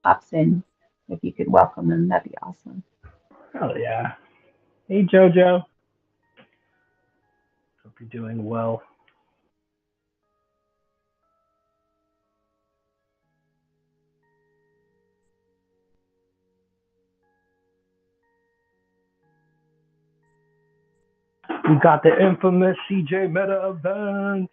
pops in, if you could welcome him, that'd be awesome. Oh yeah. Hey Jojo. Hope you're doing well. We got the infamous CJ Meta event.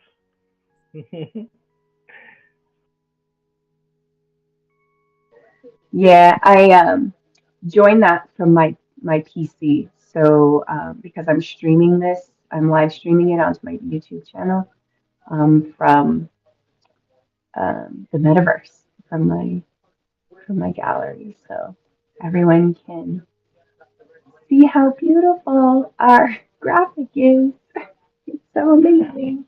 Yeah, I joined that from my PC. So because I'm streaming this, I'm live streaming it onto my YouTube channel from the metaverse from my gallery, so everyone can see how beautiful our graphic is. It's so amazing.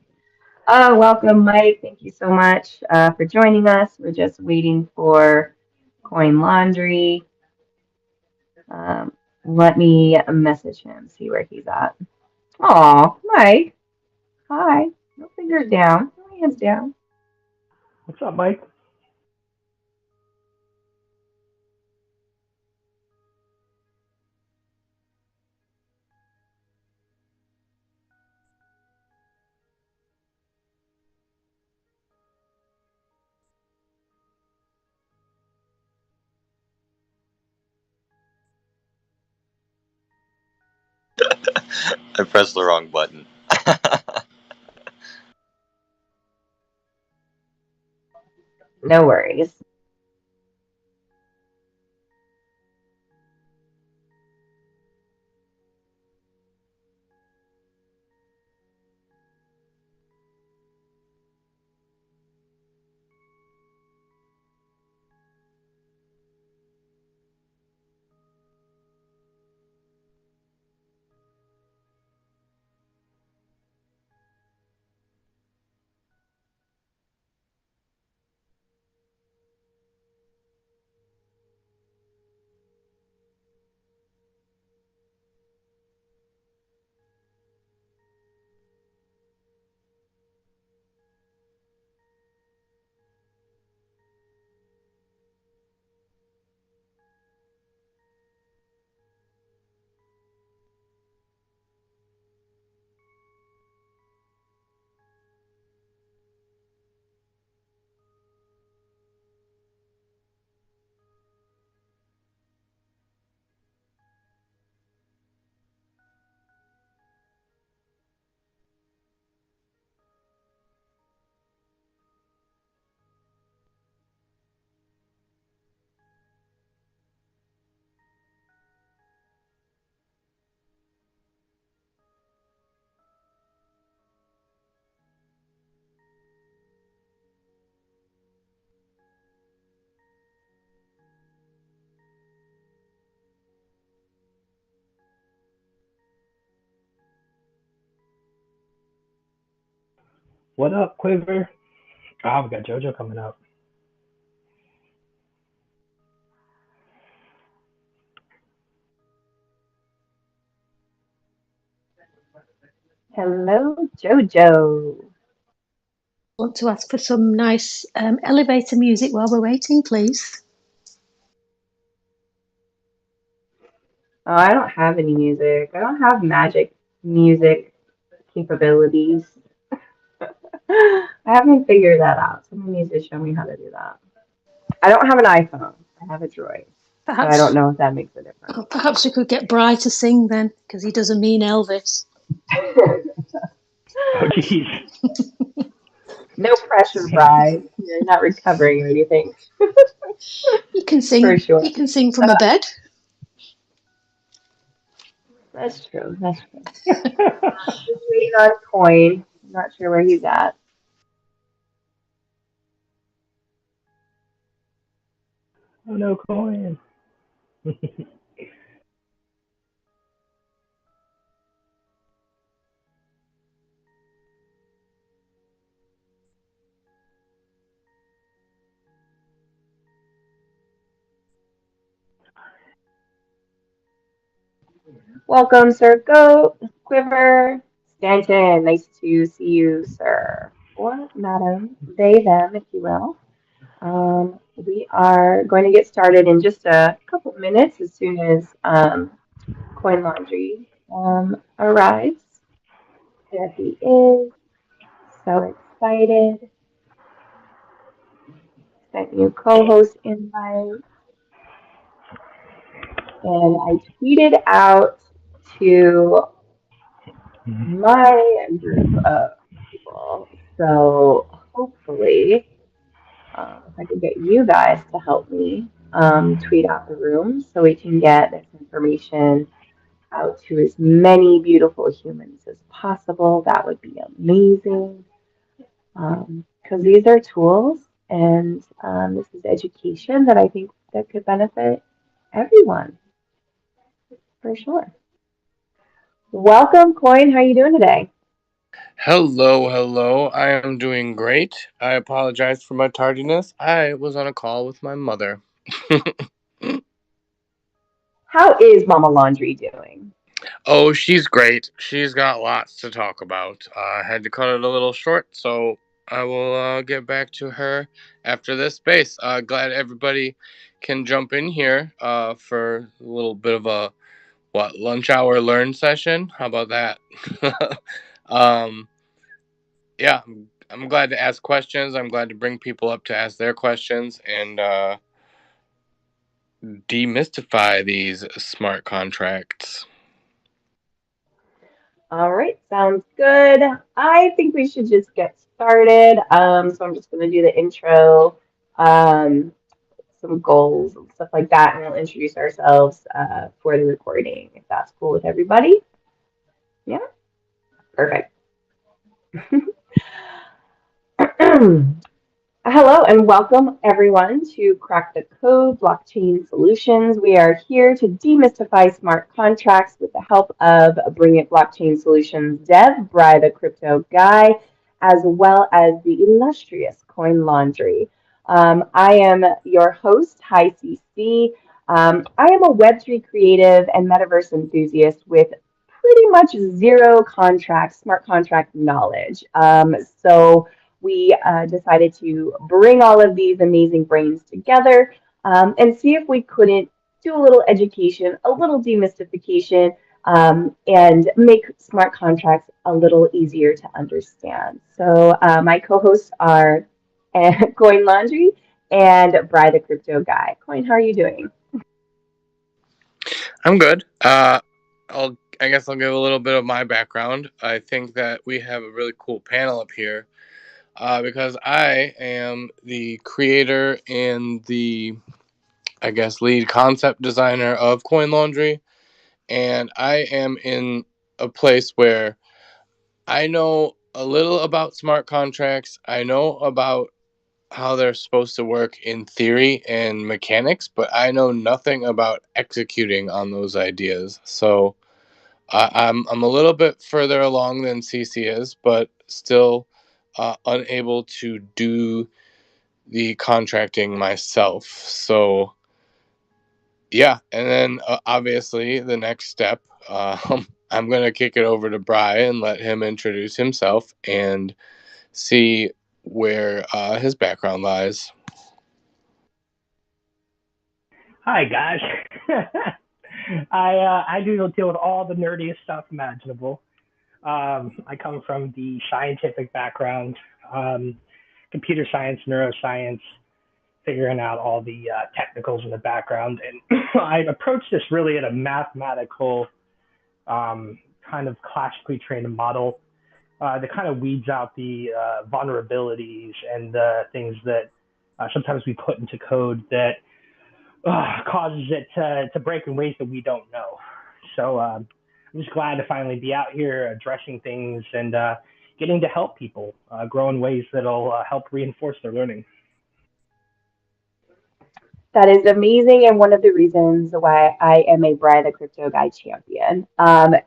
Oh, welcome, Mike. Thank you so much for joining us. We're just waiting for Coin Laundry. Um, Let me message him, see where he's at. Aw, Mike. Hi. No fingers down. No hands down. What's up, Mike? I pressed the wrong button. No worries. What up, Quiver? Oh, we got Jojo coming up. Hello, Jojo. Want to ask for some nice elevator music while we're waiting, please? Oh, I don't have any music. I don't have magic music capabilities. I haven't figured that out. Someone needs to show me how to do that. I don't have an iPhone. I have a Droid. So I don't Perhaps, know if that makes a difference. perhaps we could get Bry to sing then, because he does a mean Elvis. Oh jeez. No pressure, Bri. You're not recovering or anything. He can For sing. sure. He can sing from a bed. That's true. That's true. Just waiting on Coin. I'm not sure where he's at. Oh no, coin. Welcome, Sir Goat, Quiver, Stanton. Nice to see you, sir. Or madam. They, them, if you will. We are going to get started in just a couple minutes as soon as Coin Laundry arrives. There he is. So excited. Sent you co-host invite. And I tweeted out to my group of people. So hopefully, if I could get you guys to help me tweet out the room so we can get this information out to as many beautiful humans as possible, that would be amazing. Because these are tools and this is education that I think that could benefit everyone for sure. Welcome, Coin. How are you doing today? Hello, hello. I am doing great. I apologize for my tardiness. I was on a call with my mother. How is Mama Laundry doing? Oh, she's great. She's got lots to talk about. I had to cut it a little short, so I will get back to her after this space. Glad everybody can jump in here for a little bit of a lunch hour learn session. How about that? um, yeah, I'm glad to ask questions. I'm glad to bring people up to ask their questions and demystify these smart contracts. All right, sounds good. I think we should just get started. So I'm just going to do the intro, um, some goals and stuff like that, and we'll introduce ourselves for the recording, if that's cool with everybody. Yeah, perfect. Hello and welcome everyone to Crack the Code Blockchain Solutions. We are here to demystify smart contracts with the help of Bring It Blockchain Solutions dev, Bry the Crypto Guy, as well as the illustrious Coin Laundry. I am your host, Hi CC. I am a Web3 creative and metaverse enthusiast with pretty much zero smart contract knowledge. So we decided to bring all of these amazing brains together and see if we couldn't do a little education, a little demystification, and make smart contracts a little easier to understand. So my co-hosts are Coin Laundry and Bry the Crypto Guy. Coin, how are you doing? I'm good. I guess I'll give a little bit of my background. I think that we have a really cool panel up here because I am the creator and the, I guess, lead concept designer of Coin Laundry. And I am in a place where I know a little about smart contracts. I know about how they're supposed to work in theory and mechanics, but I know nothing about executing on those ideas. So I'm a little bit further along than CC is, but still unable to do the contracting myself. So yeah, and then obviously the next step, I'm gonna kick it over to Brian and let him introduce himself and see where his background lies. Hi guys. I do deal with all the nerdiest stuff imaginable. I come from the scientific background, um, computer science, neuroscience, figuring out all the technicals in the background, and I approach this really at a mathematical kind of classically trained model that kind of weeds out the vulnerabilities and the things that sometimes we put into code that causes it to break in ways that we don't know. So I'm just glad to finally be out here addressing things and getting to help people grow in ways that'll help reinforce their learning. That is amazing, and one of the reasons why I am a Bry the Crypto Guy champion.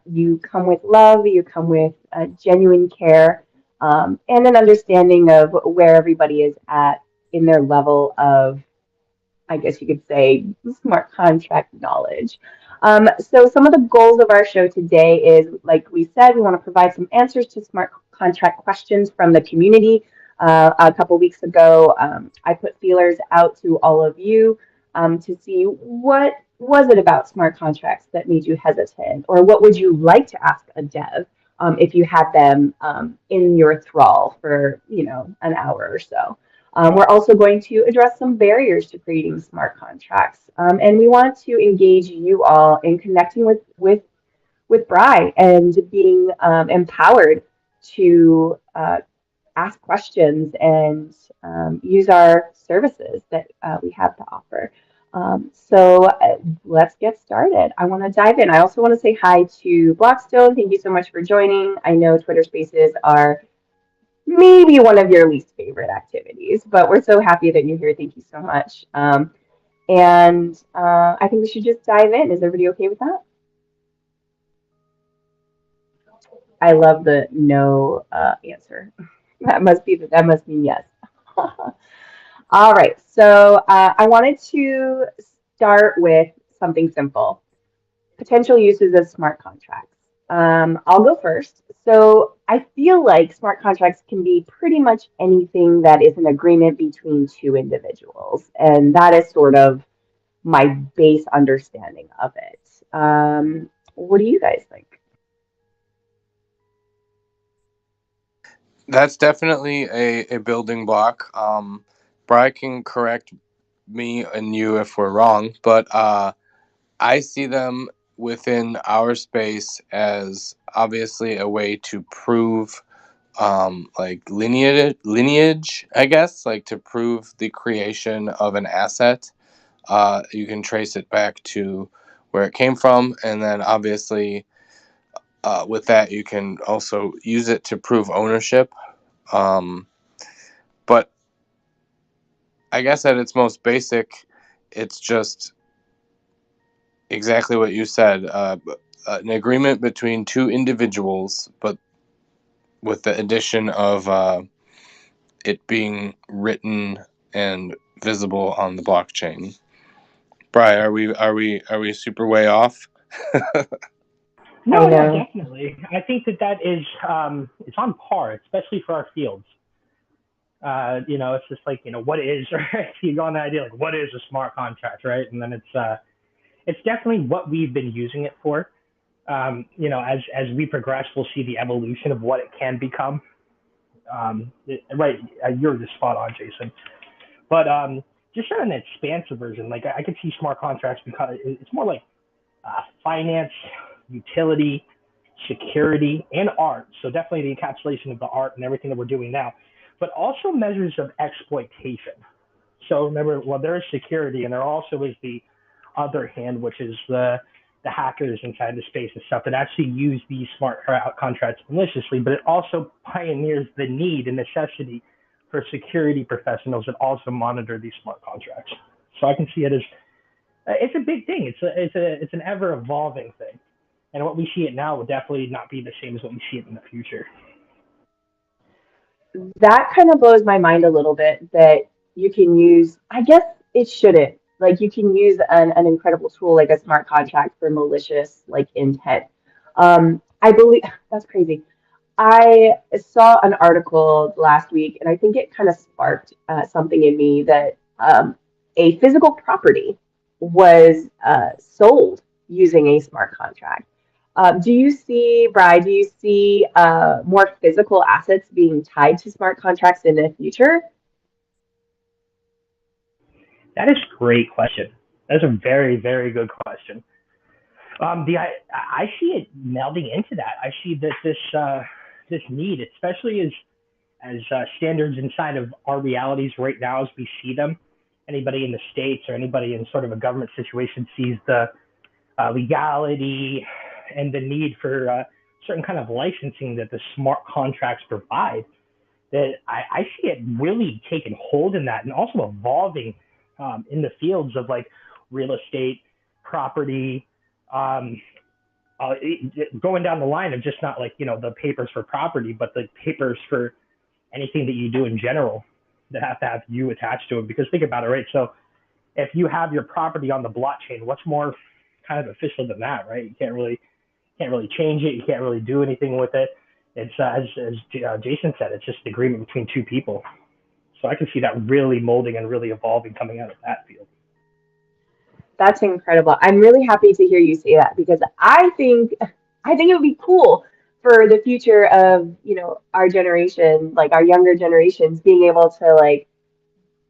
You come with love, you come with genuine care, and an understanding of where everybody is at in their level of, I guess you could say, smart contract knowledge. So some of the goals of our show today is, like we said, we want to provide some answers to smart contract questions from the community. A couple weeks ago, I put feelers out to all of you to see what was it about smart contracts that made you hesitant, or what would you like to ask a dev if you had them in your thrall for, an hour or so. We're also going to address some barriers to creating smart contracts, and we want to engage you all in connecting with Bri and being empowered to ask questions and use our services that we have to offer. So let's get started. I want to dive in. I also want to say hi to Blockstone. Thank you so much for joining. I know Twitter Spaces are maybe one of your least favorite activities, but we're so happy that you're here. Thank you so much. And I think we should just dive in. Is everybody okay with that? I love the no answer. That must mean yes. All right. So I wanted to start with something simple. Potential uses of smart contracts. I'll go first. So I feel like smart contracts can be pretty much anything that is an agreement between two individuals, and that is sort of my base understanding of it. What do you guys think? That's definitely a building block. Brian can correct me and you if we're wrong, but I see them within our space as obviously a way to prove like lineage, I guess, like to prove the creation of an asset. You can trace it back to where it came from, and then obviously with that you can also use it to prove ownership. Um, but I guess at its most basic, it's just exactly what you said. An agreement between two individuals, but with the addition of it being written and visible on the blockchain. Brian, are we super way off? I No, yeah, know. definitely. I think that is it's on par, especially for our fields. It's just like what is right? You go on the idea like what is a smart contract, right? And then it's definitely what we've been using it for. As we progress, we'll see the evolution of what it can become. Right, you're just spot on, Jason. But just on an expansive version, like I could see smart contracts because it's more like finance, utility, security, and art. So definitely the encapsulation of the art and everything that we're doing now, but also measures of exploitation. So remember, well, there is security, and there also is the other hand, which is the hackers inside the space and stuff that actually use these smart contracts maliciously. But it also pioneers the need and necessity for security professionals that also monitor these smart contracts. So I can see it as it's a big thing. It's an ever evolving thing, and what we see it now will definitely not be the same as what we see it in the future. That kind of blows my mind a little bit that you can use, I guess it shouldn't. Like you can use an incredible tool like a smart contract for malicious like intent. I believe that's crazy. I saw an article last week, and I think it kind of sparked something in me that a physical property was sold using a smart contract. Do you see, Bri, do you see more physical assets being tied to smart contracts in the future? That is a great question. That's a very very good question. I see it melding into that. I see that this need, especially as standards inside of our realities right now as we see them. Anybody in the states or anybody in sort of a government situation sees the legality and the need for certain kind of licensing that the smart contracts provide. That I see it really taking hold in that and also evolving in the fields of like real estate, property, um, going down the line of just not like the papers for property, but the papers for anything that you do in general that have to have you attached to it. Because think about it, right? So if you have your property on the blockchain, what's more kind of official than that, right? You can't really change it. You can't really do anything with it. It's as Jason said, it's just an agreement between two people. So I can see that really molding and really evolving coming out of that field. That's incredible. I'm really happy to hear you say that because I think it would be cool for the future of, our generation, like our younger generations being able to like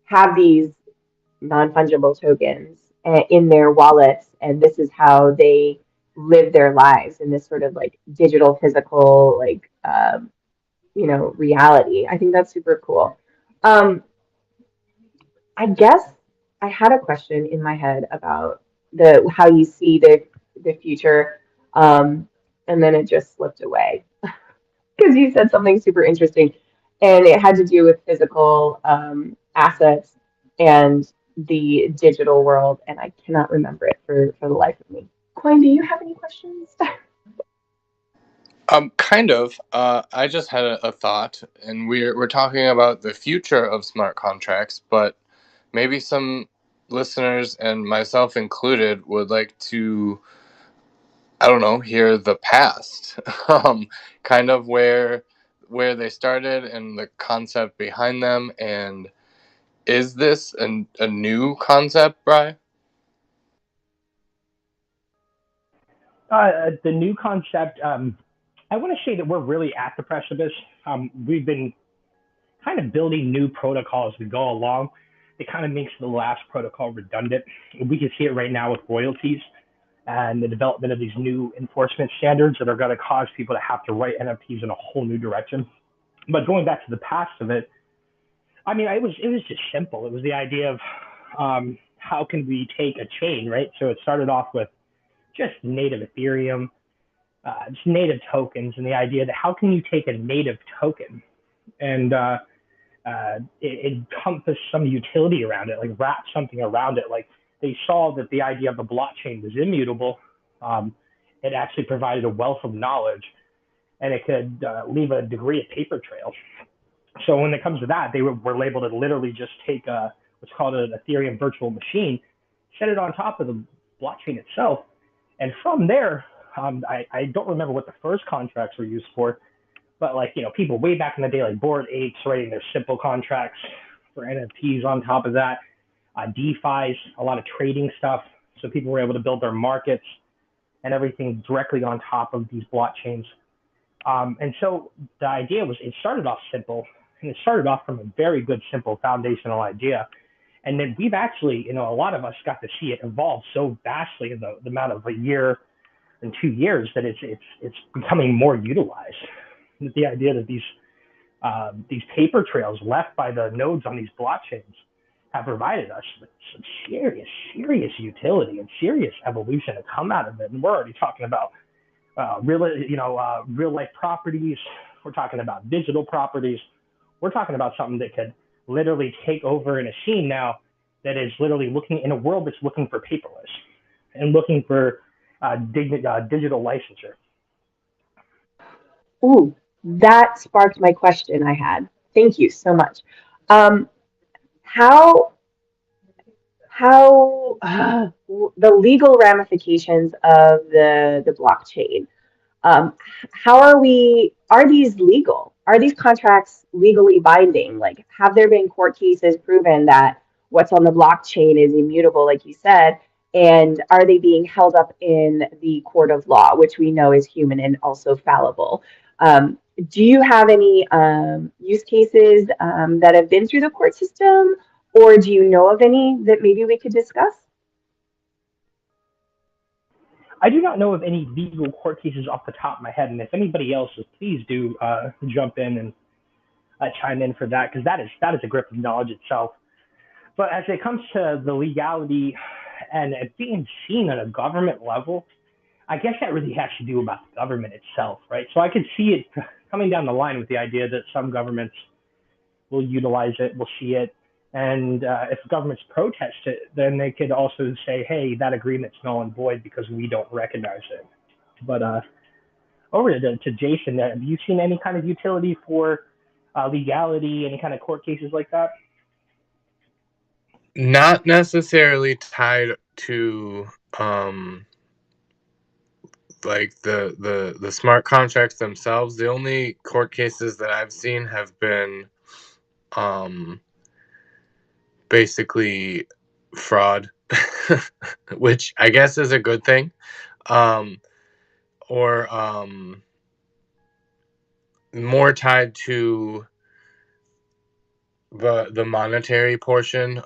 have these non-fungible tokens in their wallets, and this is how they live their lives in this sort of like digital physical like reality. I think that's super cool. Um, I guess I had a question in my head about the how you see the future, um, and then it just slipped away because you said something super interesting, and it had to do with physical assets and the digital world, and I cannot remember it for the life of me. Coin, do you have any questions? Kind of. I just had a thought, and we're talking about the future of smart contracts, but maybe some listeners and myself included would like to, I don't know, hear the past, kind of where they started and the concept behind them. And is this a new concept, Bry? The new concept, I want to say that we're really at the precipice. We've been kind of building new protocols as we go along. It kind of makes the last protocol redundant. We can see it right now with royalties and the development of these new enforcement standards that are going to cause people to have to write NFTs in a whole new direction. But going back to the past of it, I mean, it was just simple. It was the idea of how can we take a chain, right? So it started off with just native Ethereum, just native tokens, and the idea that how can you take a native token and encompass some utility around it, like wrap something around it. Like they saw that the idea of the blockchain was immutable. Um, it actually provided a wealth of knowledge, and it could leave a degree of paper trail. So when it comes to that, they were able to literally just take what's called an Ethereum virtual machine, set it on top of the blockchain itself, and from there, I don't remember what the first contracts were used for, but like people way back in the day, like Bored Apes, writing their simple contracts for NFTs on top of that, DeFi's, a lot of trading stuff, so people were able to build their markets and everything directly on top of these blockchains. And so the idea was it started off simple, and it started off from a very good, simple foundational idea. And then we've actually, a lot of us got to see it evolve so vastly in the amount of a year and 2 years that it's becoming more utilized. The idea that these paper trails left by the nodes on these blockchains have provided us with some serious, serious utility and serious evolution to come out of it. And we're already talking about real life properties. We're talking about digital properties. We're talking about something that could literally take over in a scene now that is literally looking in a world that's looking for paperless and looking for digital licensure. Ooh, that sparked my question I had. Thank you so much. Um, how the legal ramifications of the blockchain. Um, how are these legal? Are these contracts legally binding? Like, have there been court cases proven that what's on the blockchain is immutable, like you said? And are they being held up in the court of law, which we know is human and also fallible? Do you have any use cases that have been through the court system, or do you know of any that maybe we could discuss? I do not know of any legal court cases off the top of my head, and if anybody else is, please do jump in and chime in for that because that is a grip of knowledge itself. But as it comes to the legality and it being seen at a government level, I guess that really has to do about the government itself, right? So I could see it coming down the line with the idea that some governments will utilize it, will see it, and if governments protest it, then they could also say, "Hey, that agreement's null and void because we don't recognize it." But over to Jason, have you seen any kind of utility for legality, any kind of court cases like that? Not necessarily tied to like the smart contracts themselves, the only court cases that I've seen have been basically fraud, which I guess is a good thing, or more tied to the monetary portion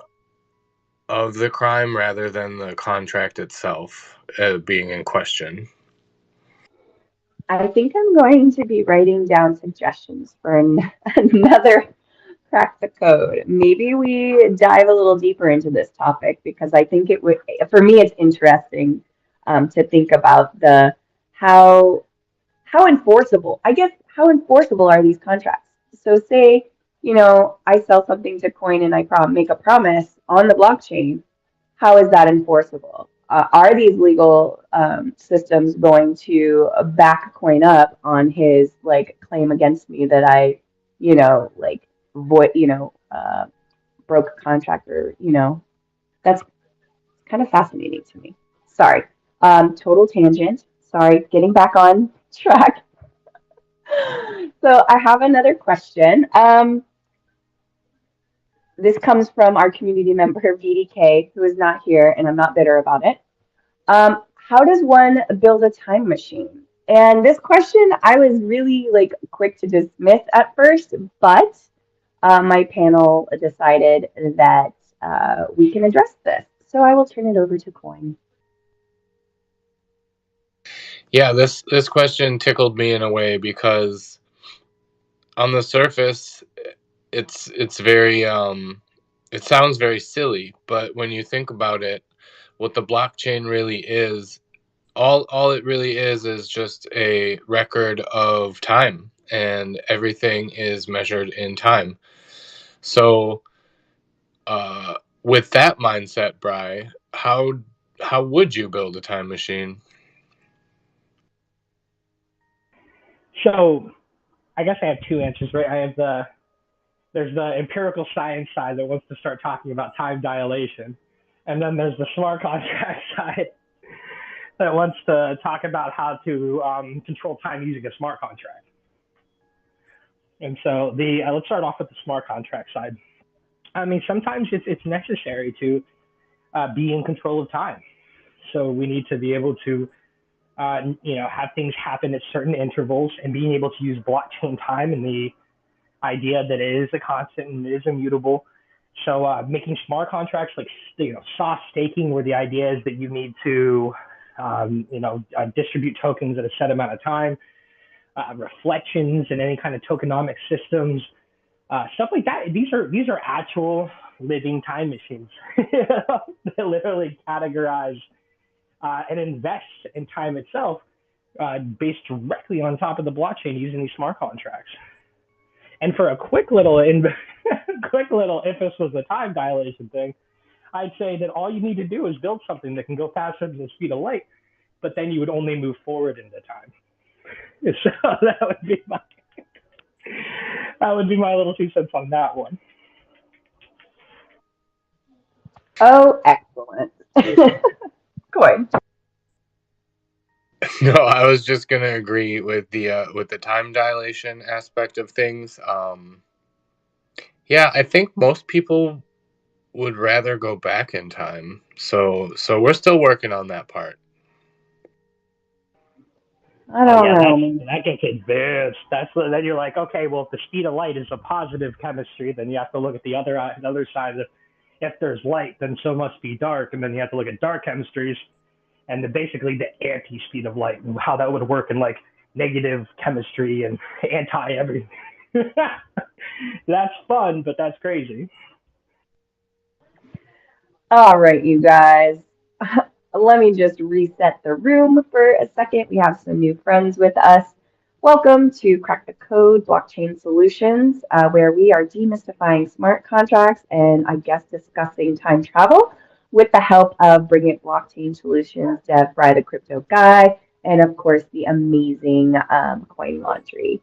of the crime rather than the contract itself being in question. I think I'm going to be writing down suggestions for another crack the code. Maybe we dive a little deeper into this topic because I think it would, for me, it's interesting to think about the how how enforceable, I guess, how enforceable are these contracts? So say, I sell something to Coin and I make a promise on the blockchain. How is that enforceable? Are these legal systems going to back Coin up on his like claim against me that I, like void, broke a contract or, that's kind of fascinating to me. Sorry. Total tangent. Sorry, getting back on track. So I have another question. This comes from our community member VDK, who is not here, and I'm not bitter about it. How does one build a time machine? And this question I was really like quick to dismiss at first, but my panel decided that we can address this. So I will turn it over to Coin. Yeah, this question tickled me in a way because on the surface it's very it sounds very silly, but when you think about it, what the blockchain really is, all it really is just a record of time, and everything is measured in time. So with that mindset, Bri, how would you build a time machine? So I guess I have two answers, right? There's the empirical science side that wants to start talking about time dilation, and then there's the smart contract side that wants to talk about how to control time using a smart contract. And so the let's start off with the smart contract side. I mean, sometimes it's necessary to be in control of time. So we need to be able to have things happen at certain intervals, and being able to use blockchain time and the idea that it is a constant and it is immutable. So making smart contracts like soft staking, where the idea is that you need to distribute tokens at a set amount of time, reflections and any kind of tokenomic systems, stuff like that. These are actual living time machines that literally categorize and invest in time itself, based directly on top of the blockchain using these smart contracts. And for a quick little, if this was a time dilation thing, I'd say that all you need to do is build something that can go faster than the speed of light, but then you would only move forward into time. So that would be my little 2 cents on that one. Oh, excellent. Coin. No, I was just gonna agree with the time dilation aspect of things. Yeah, I think most people would rather go back in time. So we're still working on that part. I Oh don't yeah, know. that gets advanced. Then you're like, okay, well, if the speed of light is a positive chemistry, then you have to look at the other side. If there's light, then so must be dark, and then you have to look at dark chemistries and basically the anti-speed of light and how that would work in like negative chemistry and anti everything. That's fun, but that's crazy. All right, you guys. Let me just reset the room for a second. We have some new friends with us. Welcome to Crack the Code Blockchain Solutions, where we are demystifying smart contracts and I guess discussing time travel with the help of Brilliant Blockchain Solutions, Dev Fry the Crypto Guy, and of course the amazing Coin Laundry.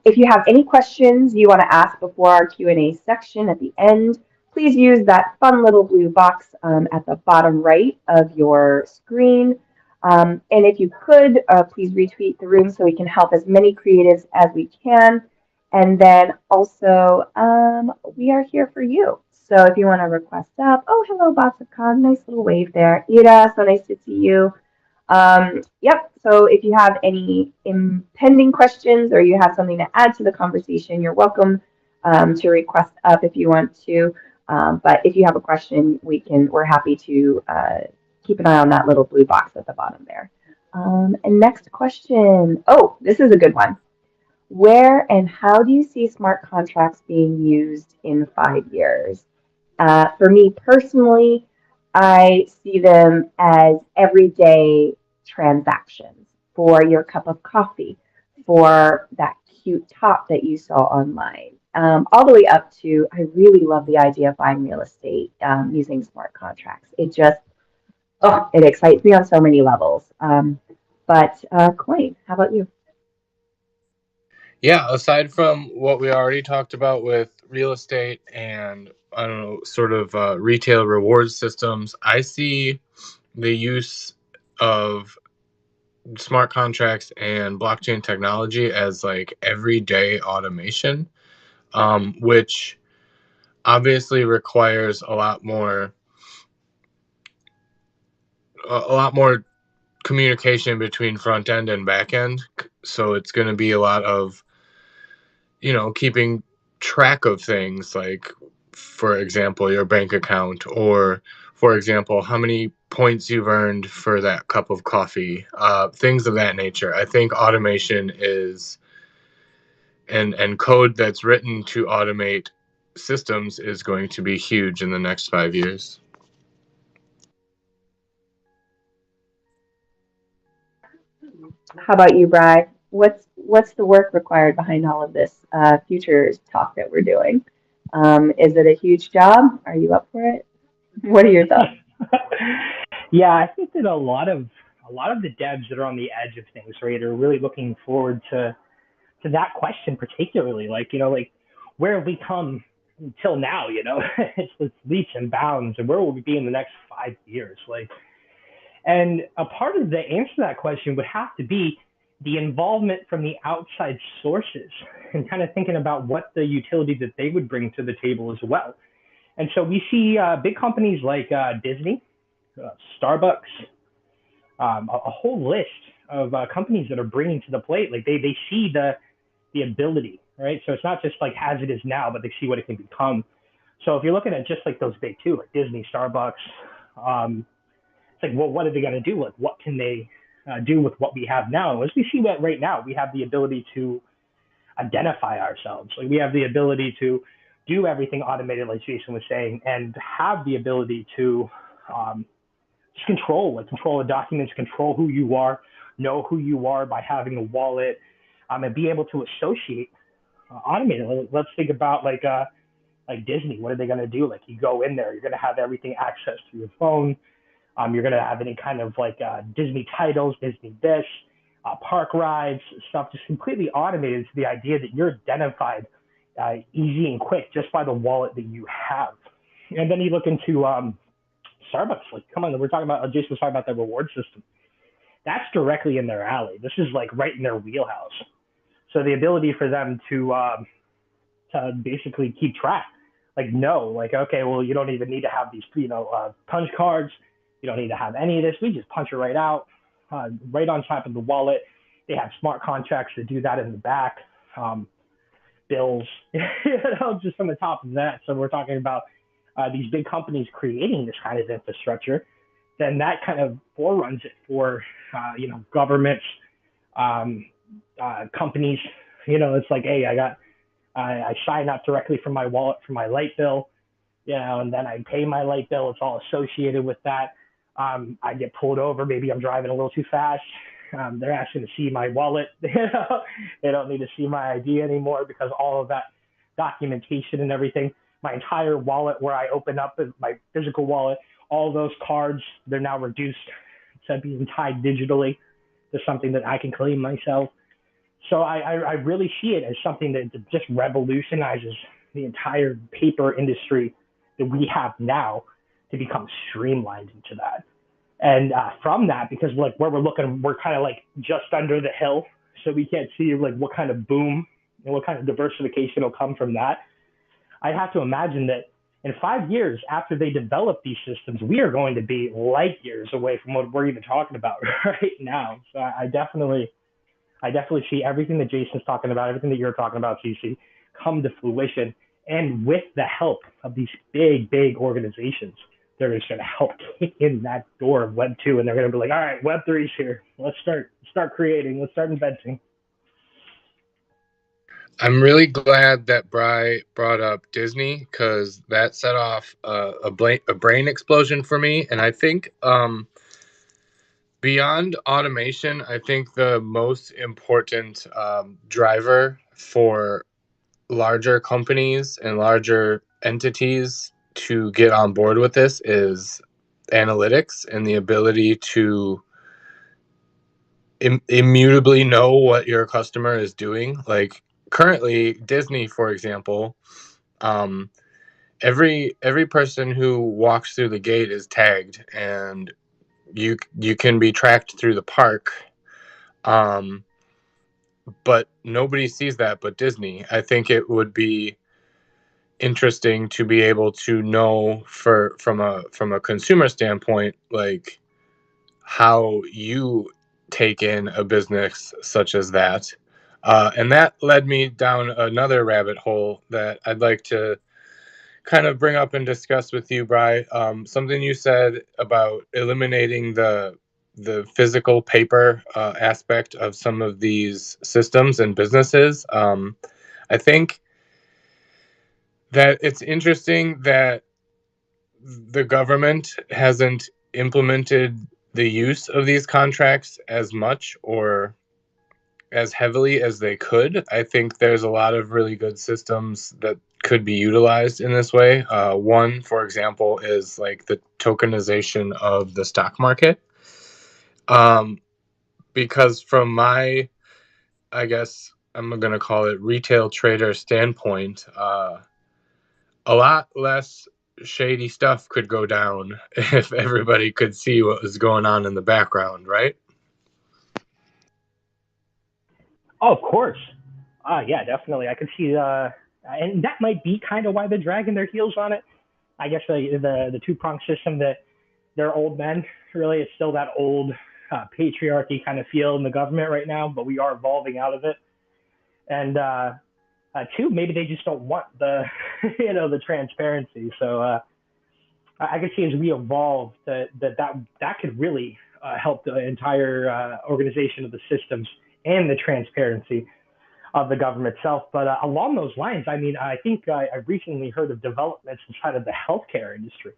If you have any questions you want to ask before our Q&A section at the end, please use that fun little blue box at the bottom right of your screen. And if you could, please retweet the room so we can help as many creatives as we can. And then also, we are here for you. So if you want to request up, oh, hello, Batsukhan, nice little wave there. Ira, so nice to see you. Yep, so if you have any impending questions or you have something to add to the conversation, you're welcome to request up if you want to. But if you have a question, we're happy to keep an eye on that little blue box at the bottom there. And next question. Oh, this is a good one. Where and how do you see smart contracts being used in 5 years? For me personally, I see them as everyday transactions for your cup of coffee, for that cute top that you saw online, all the way up to I really love the idea of buying real estate using smart contracts. It excites me on so many levels. But Coin, how about you? Yeah, aside from what we already talked about with real estate and I don't know, sort of retail reward systems, I see the use of smart contracts and blockchain technology as like everyday automation, which obviously requires a lot more communication between front end and back end. So it's going to be a lot of keeping track of things like, for example, your bank account, or for example, how many points you've earned for that cup of coffee, things of that nature. I think automation is and code that's written to automate systems is going to be huge in the next 5 years. How about you, Bri? What's the work required behind all of this futures talk that we're doing? Is it a huge job? Are you up for it? What are your thoughts? Yeah, I think that a lot of the devs that are on the edge of things, right, are really looking forward to that question particularly. Like where have we come until now? It's leaps and bounds, and where will we be in the next 5 years? And a part of the answer to that question would have to be the involvement from the outside sources and kind of thinking about what the utility that they would bring to the table as well. And so we see big companies like Disney, Starbucks, a whole list of companies that are bringing to the plate. Like they see the ability, right? So it's not just like as it is now, but they see what it can become. So if you're looking at just like those big two, like Disney, Starbucks, um, it's like, well, what are they going to do? Like, what can they do with what we have now? And as we see that right now, we have the ability to identify ourselves. Like we have the ability to do everything automated, like Jason was saying, and have the ability to um, just control the documents, control who you are, know who you are by having a wallet, and be able to associate automated. Let's think about like Disney. What are they going to do? Like you go in there, you're going to have everything accessed through your phone. You're going to have any kind of like Disney titles, Disney this, park rides, stuff just completely automated to the idea that you're identified easy and quick just by the wallet that you have. And then you look into Starbucks. Like, come on, we're talking about, Jason was talking about the reward system. That's directly in their alley. This is like right in their wheelhouse. So the ability for them to basically keep track, like no, like okay, well you don't even need to have these punch cards. You don't need to have any of this. We just punch it right out, right on top of the wallet. They have smart contracts to do that in the back. Bills, just from the top of that. So we're talking about these big companies creating this kind of infrastructure. Then that kind of foreruns it for governments, um, companies. It's like, hey, I sign up directly from my wallet for my light bill, and then I pay my light bill. It's all associated with that. I get pulled over. Maybe I'm driving a little too fast. They're asking to see my wallet. They don't need to see my ID anymore because all of that documentation and everything, my entire wallet where I open up my physical wallet, all those cards, they're now reduced to being tied digitally to something that I can claim myself. So I really see it as something that just revolutionizes the entire paper industry that we have now to become streamlined into that. And from that, because like where we're looking, we're kind of like just under the hill, so we can't see like what kind of boom and what kind of diversification will come from that. I have to imagine that in 5 years after they develop these systems, we are going to be light years away from what we're even talking about right now. So I definitely see everything that Jason's talking about, everything that you're talking about, CC, come to fruition. And with the help of these big, big organizations, they're just going to help kick in that door of Web 2. And they're going to be like, all right, Web 3 is here. Let's start creating. Let's start inventing. I'm really glad that Bry brought up Disney because that set off a brain explosion for me. And I think beyond automation, I think the most important driver for larger companies and larger entities to get on board with this is analytics and the ability to immutably know what your customer is doing. Like currently, Disney, for example, um, every person who walks through the gate is tagged, and you can be tracked through the park. Um, but nobody sees that but Disney. I think it would be interesting to be able to know from a consumer standpoint, like how you take in a business such as that. And that led me down another rabbit hole that I'd like to kind of bring up and discuss with you, Bry. Something you said about eliminating the physical paper aspect of some of these systems and businesses. I think that it's interesting that the government hasn't implemented the use of these contracts as much or as heavily as they could. I think there's a lot of really good systems that could be utilized in this way. One, for example, is like the tokenization of the stock market. Um, because from my, I guess I'm going to call it retail trader standpoint, a lot less shady stuff could go down if everybody could see what was going on in the background, right? Oh, of course. Yeah, definitely. I could see, and that might be kind of why they're dragging their heels on it. I guess the two prong system that they're old men. Really, it's still that old patriarchy kind of feel in the government right now, but we are evolving out of it. And two, maybe they just don't want the the transparency. So I could see as we evolve that could really help the entire organization of the systems and the transparency of the government itself. But along those lines, I mean, I think I've recently heard of developments inside of the healthcare industry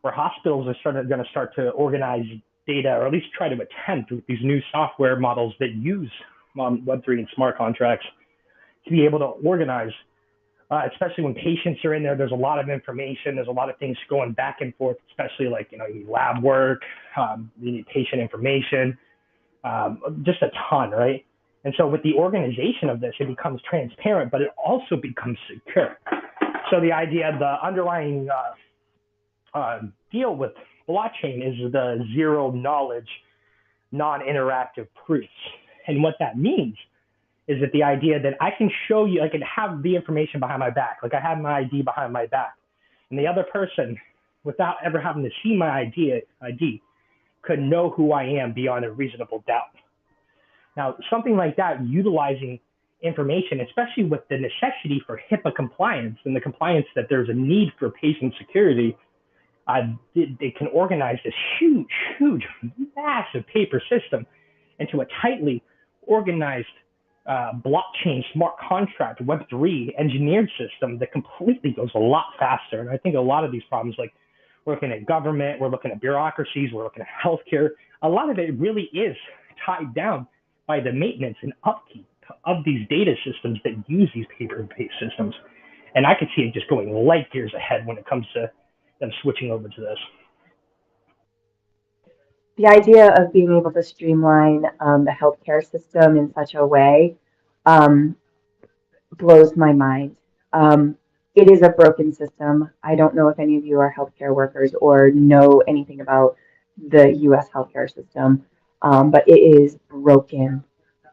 where hospitals are going to start to organize data, or at least try to attempt with these new software models that use Web3 and smart contracts to be able to organize, especially when patients are in there. There's a lot of information. There's a lot of things going back and forth, especially like, you need lab work, you need patient information, just a ton, right? And so with the organization of this, it becomes transparent, but it also becomes secure. So the idea, the underlying deal with blockchain is the zero knowledge, non-interactive proofs. And what that means is that the idea that I can show you, I can have the information behind my back, like I have my ID behind my back, and the other person, without ever having to see my ID could know who I am beyond a reasonable doubt. Now, something like that, utilizing information, especially with the necessity for HIPAA compliance and the compliance that there's a need for patient security, they can organize this huge, huge, massive paper system into a tightly organized blockchain smart contract Web3 engineered system that completely goes a lot faster. And I think a lot of these problems, like we're looking at government, we're looking at bureaucracies, we're looking at healthcare, a lot of it really is tied down by the maintenance and upkeep of these data systems that use these paper-based systems. And I could see it just going light years ahead when it comes to them switching over to this. The idea of being able to streamline the healthcare system in such a way um, blows my mind. It is a broken system. I don't know if any of you are healthcare workers or know anything about the U.S. healthcare system, but it is broken.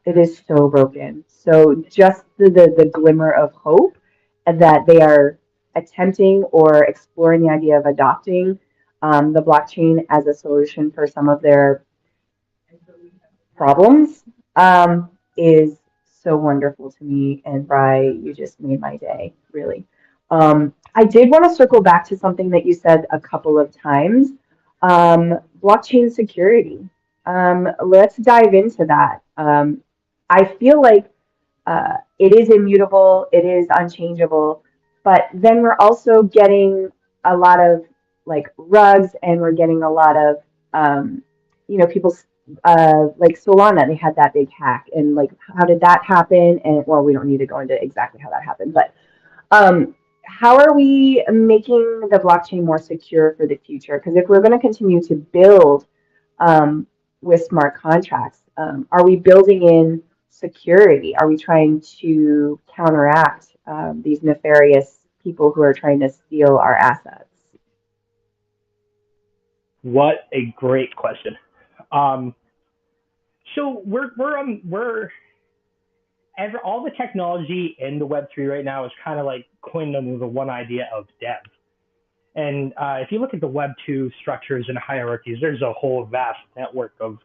It is so broken. So just the glimmer of hope that they are attempting or exploring the idea of adopting the blockchain as a solution for some of their problems is so wonderful to me. And Bri, you just made my day, really. I did want to circle back to something that you said a couple of times, blockchain security. Let's dive into that. I feel like it is immutable, it is unchangeable, but then we're also getting a lot of like rugs, and we're getting a lot of um, people like Solana. They had that big hack, and like how did that happen? And well, we don't need to go into exactly how that happened, but how are we making the blockchain more secure for the future? Because if we're going to continue to build um, with smart contracts, are we building in security? Are we trying to counteract these nefarious people who are trying to steal our assets? What a great question. Um, so all the technology in the Web3 right now is kind of like coined under the one idea of dev. And if you look at the Web2 structures and hierarchies, there's a whole vast network of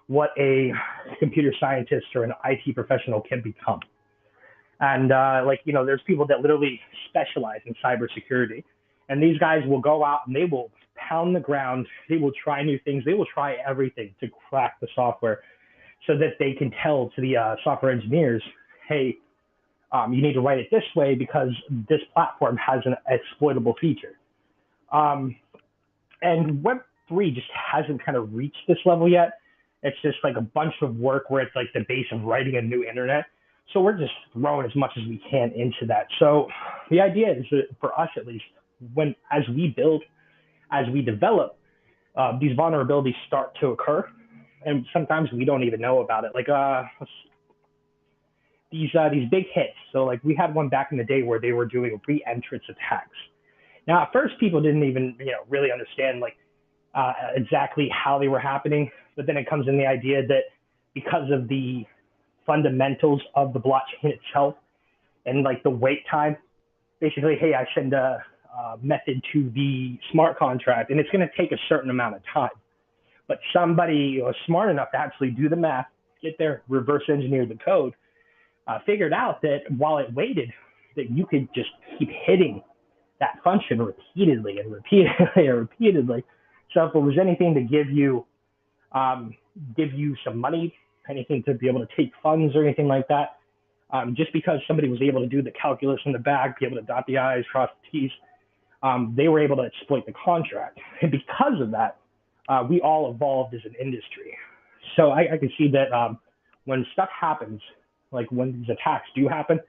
what a computer scientist or an IT professional can become. And there's people that literally specialize in cybersecurity, and these guys will go out and they will pound the ground. They will try new things. They will try everything to crack the software, so that they can tell to the software engineers, hey, you need to write it this way because this platform has an exploitable feature. Um, and Web3 just hasn't kind of reached this level yet. It's just like a bunch of work where it's like the base of writing a new internet. So we're just throwing as much as we can into that. So the idea is that for us at least, when as we build, as we develop, these vulnerabilities start to occur, and sometimes we don't even know about it. Like these big hits. So like we had one back in the day where they were doing re-entrance attacks. Now at first people didn't even really understand like exactly how they were happening, but then it comes in the idea that because of the fundamentals of the blockchain itself and like the wait time, basically, hey, I send a method to the smart contract and it's going to take a certain amount of time. But somebody was smart enough to actually do the math, get there, reverse engineer the code, figured out that while it waited, that you could just keep hitting that function repeatedly and repeatedly and repeatedly. So if it was anything to give you some money, anything to be able to take funds or anything like that, just because somebody was able to do the calculus in the back, be able to dot the I's, cross the T's, they were able to exploit the contract. And because of that, we all evolved as an industry. So I can see that when stuff happens, like when these attacks do happen,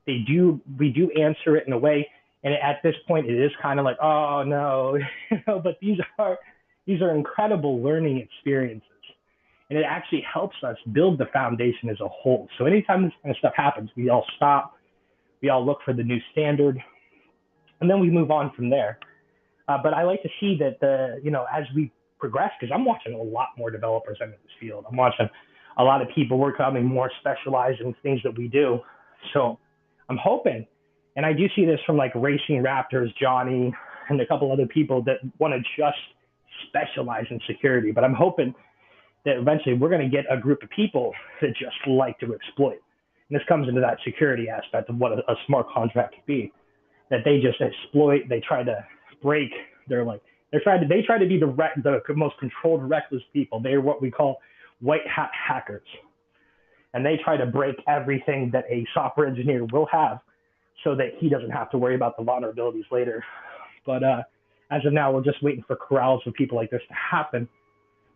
we do answer it in a way. And at this point, it is kind of like, oh no, but these are incredible learning experiences, and it actually helps us build the foundation as a whole. So anytime this kind of stuff happens, we all stop, we all look for the new standard, and then we move on from there. But I like to see that as we progress, because I'm watching a lot more developers enter this field. I'm watching a lot of people work becoming more specialized in things that we do. So I'm hoping, and I do see this from like Racing Raptors, Johnny, and a couple other people that want to just specialize in security. But I'm hoping that eventually we're going to get a group of people that just like to exploit. And this comes into that security aspect of what a smart contract could be. That they just exploit, they try to break. They try to be the most controlled, reckless people. They're what we call white hat hackers, and they try to break everything that a software engineer will have, so that he doesn't have to worry about the vulnerabilities later. But as of now, we're just waiting for corrals of people like this to happen,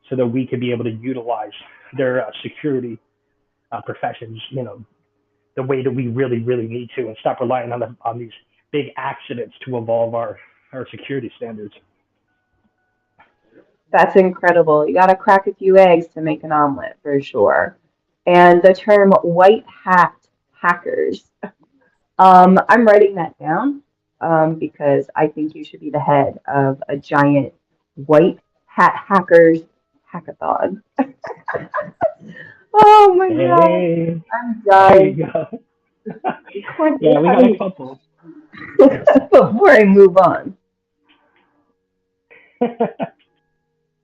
so that we could be able to utilize their security professions, the way that we really, really need to, and stop relying on these big accidents to evolve our security standards. That's incredible. You got to crack a few eggs to make an omelet for sure. And the term white hat hackers, I'm writing that down because I think you should be the head of a giant white hackers hackathon. Oh my god, Hey, I'm there dying. you go. Quentin, Yeah, we how got do a you, couple. before I move on?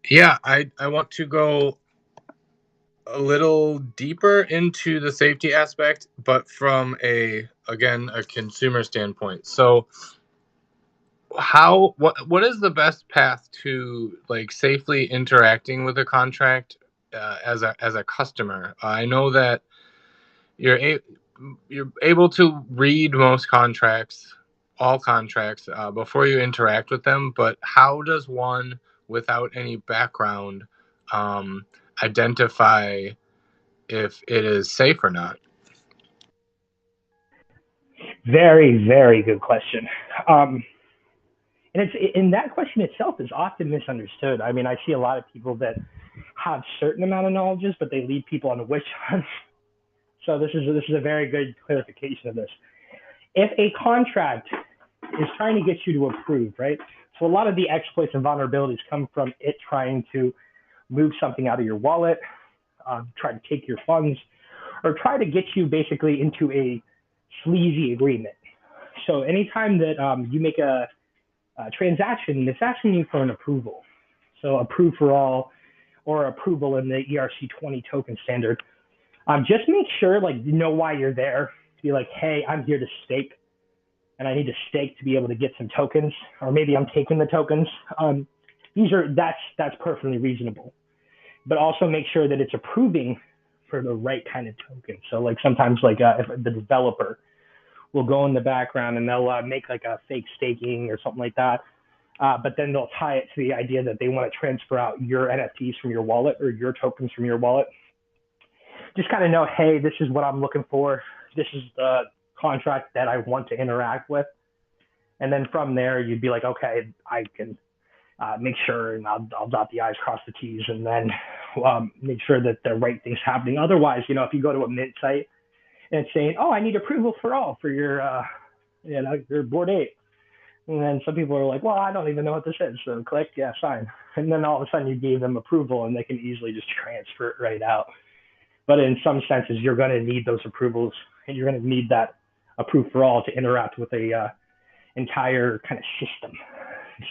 Yeah, I want to go a little deeper into the safety aspect, but from a consumer standpoint. So what is the best path to like safely interacting with a contract as a customer? I know that you're a, you're able to read most contracts, all contracts, before you interact with them. But how does one, without any background, um, identify if it is safe or not? Very, very good question. Um, and that question itself is often misunderstood. I mean, I see a lot of people that have certain amount of knowledges, but they lead people on a witch hunt. So this is a very good clarification of this. If a contract is trying to get you to approve, right? So a lot of the exploits and vulnerabilities come from it trying to move something out of your wallet, try to take your funds, or try to get you basically into a sleazy agreement. So anytime that you make a transaction, it's asking you for an approval. So approve for all or approval in the ERC20 token standard. Just make sure, like, you know why you're there. Be like, hey, I'm here to stake, and I need to stake to be able to get some tokens, or maybe I'm taking the tokens. That's perfectly reasonable, but also make sure that it's approving for the right kind of token. So, like sometimes, like if the developer will go in the background and they'll make like a fake staking or something like that. But then they'll tie it to the idea that they want to transfer out your NFTs from your wallet or your tokens from your wallet. Just kind of know, hey, this is what I'm looking for. This is the contract that I want to interact with. And then from there, you'd be like, okay, I can make sure and I'll dot the I's, cross the T's, and then make sure that the right thing's happening. Otherwise, if you go to a mint site and it's saying, oh, I need approval for all for your board ape. And then some people are like, well, I don't even know what this is. So click, yeah, sign. And then all of a sudden you gave them approval and they can easily just transfer it right out. But in some senses, you're going to need those approvals and you're going to need that approve for all to interact with a entire kind of system.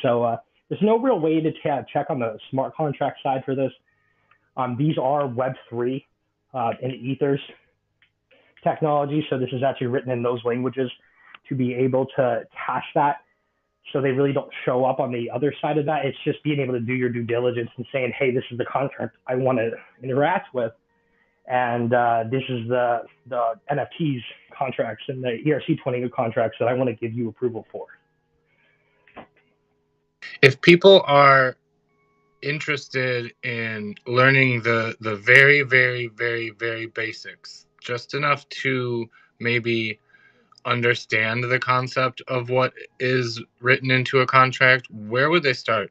So there's no real way to check on the smart contract side for this. These are Web3 and Ethers technology. So this is actually written in those languages to be able to cache that. So they really don't show up on the other side of that. It's just being able to do your due diligence and saying, hey, this is the contract I want to interact with. And this is the NFTs contracts and the ERC20 contracts that I want to give you approval for. If people are interested in learning the very, very, very, very basics, just enough to maybe understand the concept of what is written into a contract, where would they start?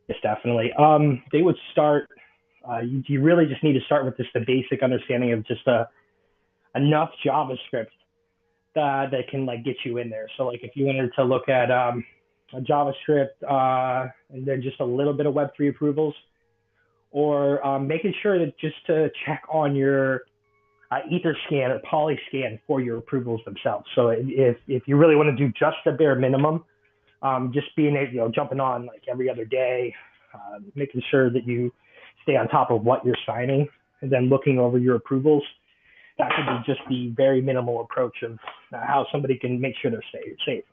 Yes, definitely. They would start. You really just need to start with just the basic understanding of just enough JavaScript that can like get you in there. So like if you wanted to look at a JavaScript and then just a little bit of Web3 approvals, or making sure that just to check on your Etherscan or Polyscan for your approvals themselves. So if you really want to do just the bare minimum, just being jumping on like every other day, making sure that you stay on top of what you're signing, and then looking over your approvals. That could be just the very minimal approach of how somebody can make sure they're safe.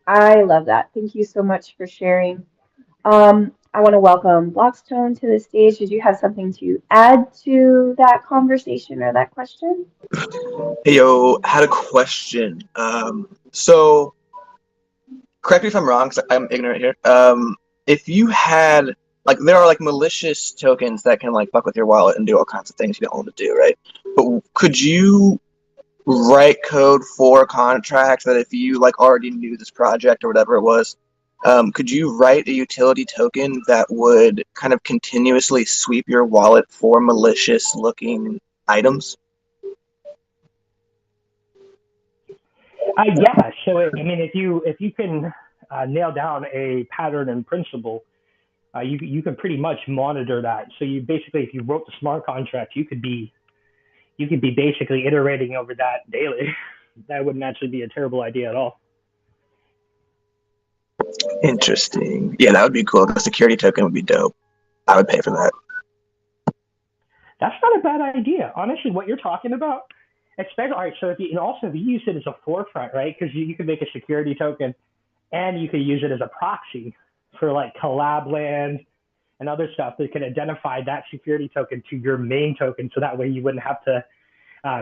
I love that. Thank you so much for sharing. I want to welcome Blockstone to the stage. Did you have something to add to that conversation or that question? Hey, yo, had a question. So correct me if I'm wrong, because I'm ignorant here. If you had, like, there are, like, malicious tokens that can, like, fuck with your wallet and do all kinds of things you don't want to do, right? But could you write code for contracts that if you, like, already knew this project or whatever it was, could you write a utility token that would kind of continuously sweep your wallet for malicious-looking items? Yeah. So I mean, if you can nail down a pattern and principle, you can pretty much monitor that. So you basically, if you wrote the smart contract, you could be basically iterating over that daily. That wouldn't actually be a terrible idea at all. Interesting. Yeah, that would be cool. The security token would be dope. I would pay for that. That's not a bad idea. Honestly, what you're talking about, especially, all right, so if you, and also if you use it as a forefront, right? Because you can make a security token and you could use it as a proxy for like collab land and other stuff that can identify that security token to your main token. So that way you wouldn't have to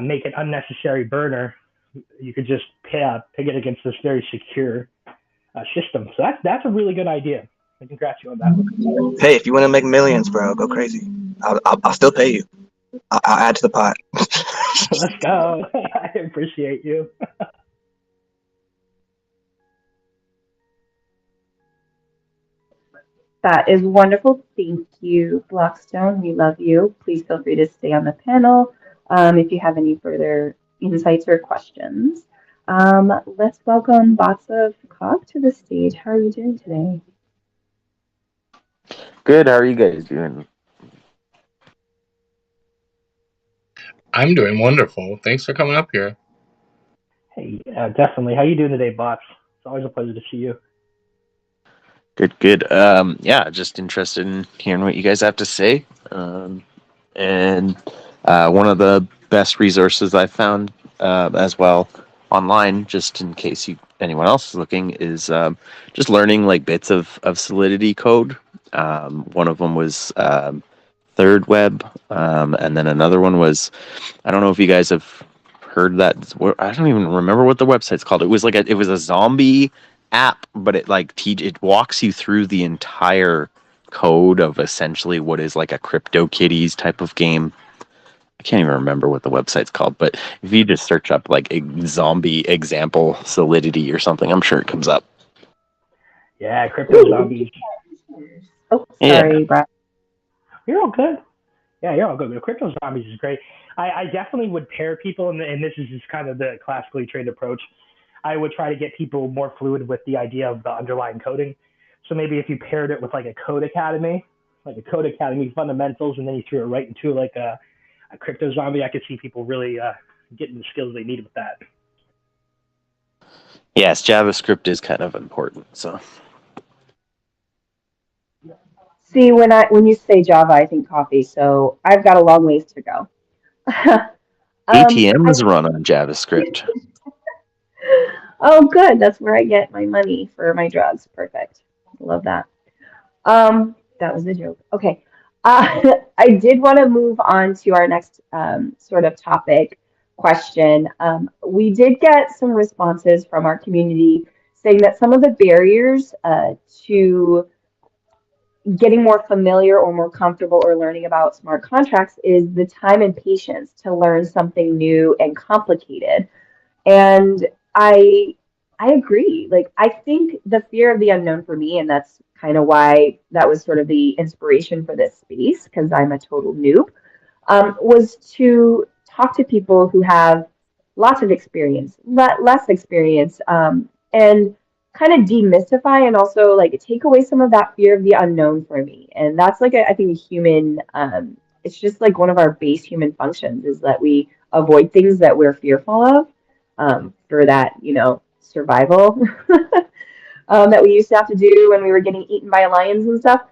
make an unnecessary burner. You could just peg it against this very secure system. So that's a really good idea. And congrats you on that. Hey, if you want to make millions, bro, go crazy. I'll still pay you. I'll add to the pot. Let's go. I appreciate you. That is wonderful. Thank you, Blockstone. We love you. Please feel free to stay on the panel if you have any further insights or questions. Let's welcome Bots of Cog to the stage. How are you doing today? Good. How are you guys doing? I'm doing wonderful. Thanks for coming up here. Hey, definitely. How you doing today, bots? It's always a pleasure to see you. Good. Good. Yeah, just interested in hearing what you guys have to say. And one of the best resources I found as well online, just in case anyone else is looking, is just learning like bits of Solidity code. One of them was Third Web, and then another one was, I don't know if you guys have heard that. I don't even remember what the website's called. It was like it was a zombie app, but it walks you through the entire code of essentially what is like a CryptoKitties type of game. I can't even remember what the website's called, but if you just search up like a zombie example Solidity or something, I'm sure it comes up. Yeah, crypto zombies. Oh, Yeah. sorry, Brad. You're all good. Yeah, you're all good. The crypto zombies is great. I definitely would pair people, and this is just kind of the classically trained approach. I would try to get people more fluid with the idea of the underlying coding. So maybe if you paired it with like a code academy, like a code academy fundamentals, and then you threw it right into like a crypto zombie, I could see people really getting the skills they need with that. Yes, JavaScript is kind of important. So See, when you say Java, I think coffee. So I've got a long ways to go. ATMs run on JavaScript. Oh, good. That's where I get my money for my drugs. Perfect. Love that. That was a joke. Okay. I did want to move on to our next sort of topic question. We did get some responses from our community saying that some of the barriers to getting more familiar or more comfortable or learning about smart contracts is the time and patience to learn something new and complicated. And I I agree. Like I think the fear of the unknown for me, and that's kind of why that was sort of the inspiration for this space, because I'm a total noob, was to talk to people who have lots of experience, less experience, and kind of demystify and also like take away some of that fear of the unknown for me. And that's like I think a human, it's just like one of our base human functions is that we avoid things that we're fearful of, for that, survival that we used to have to do when we were getting eaten by lions and stuff.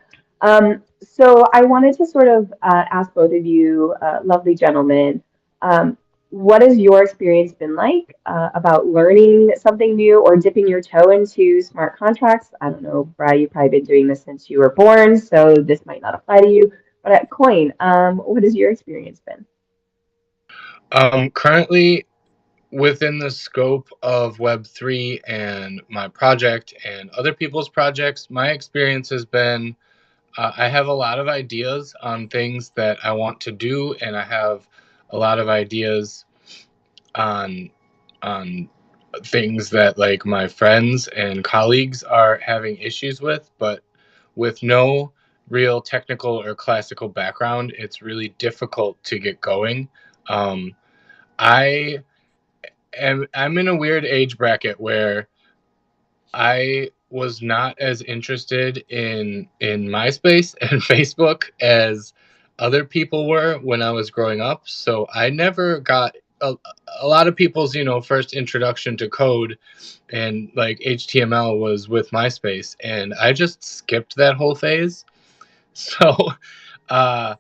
So I wanted to sort of ask both of you, lovely gentlemen, what has your experience been like about learning something new or dipping your toe into smart contracts? I don't know, Brad, you've probably been doing this since you were born, so this might not apply to you. But at Coin, what has your experience been? Currently, within the scope of Web3 and my project and other people's projects, my experience has been I have a lot of ideas on things that I want to do, and I have a lot of ideas on on things that like my friends and colleagues are having issues with, but with no real technical or classical background, it's really difficult to get going. I I'm in a weird age bracket where I was not as interested in MySpace and Facebook as other people were when I was growing up. So I never got a lot of people's, first introduction to code and like HTML was with MySpace, and I just skipped that whole phase. So uh,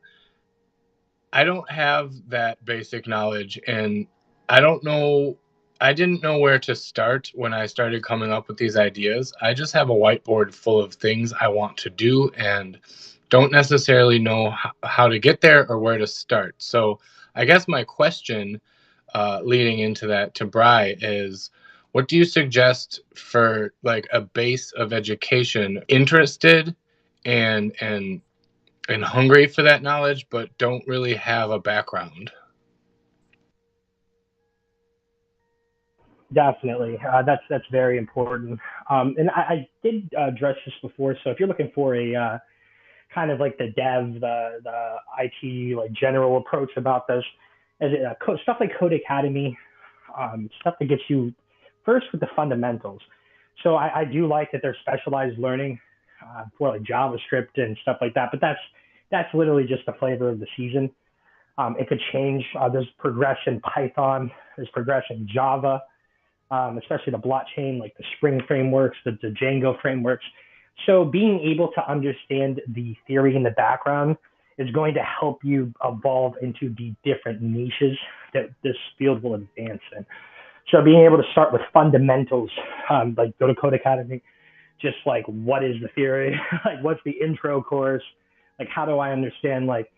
I don't have that basic knowledge, and I don't know. I didn't know where to start when I started coming up with these ideas. I just have a whiteboard full of things I want to do and don't necessarily know how to get there or where to start. So I guess my question leading into that to Bry is, what do you suggest for like a base of education interested and hungry for that knowledge, but don't really have a background? Definitely, that's very important. And I did address this before. So if you're looking for a kind of like the dev, the IT like general approach about this, stuff like Code Academy, stuff that gets you first with the fundamentals. So I do like that there's specialized learning for like JavaScript and stuff like that, but that's literally just the flavor of the season. It could change. There's progression Python, there's progression Java, especially the blockchain, like the Spring frameworks, the Django frameworks. So being able to understand the theory in the background is going to help you evolve into the different niches that this field will advance in. So being able to start with fundamentals, like go to Code Academy, just like what is the theory, like what's the intro course, like how do I understand like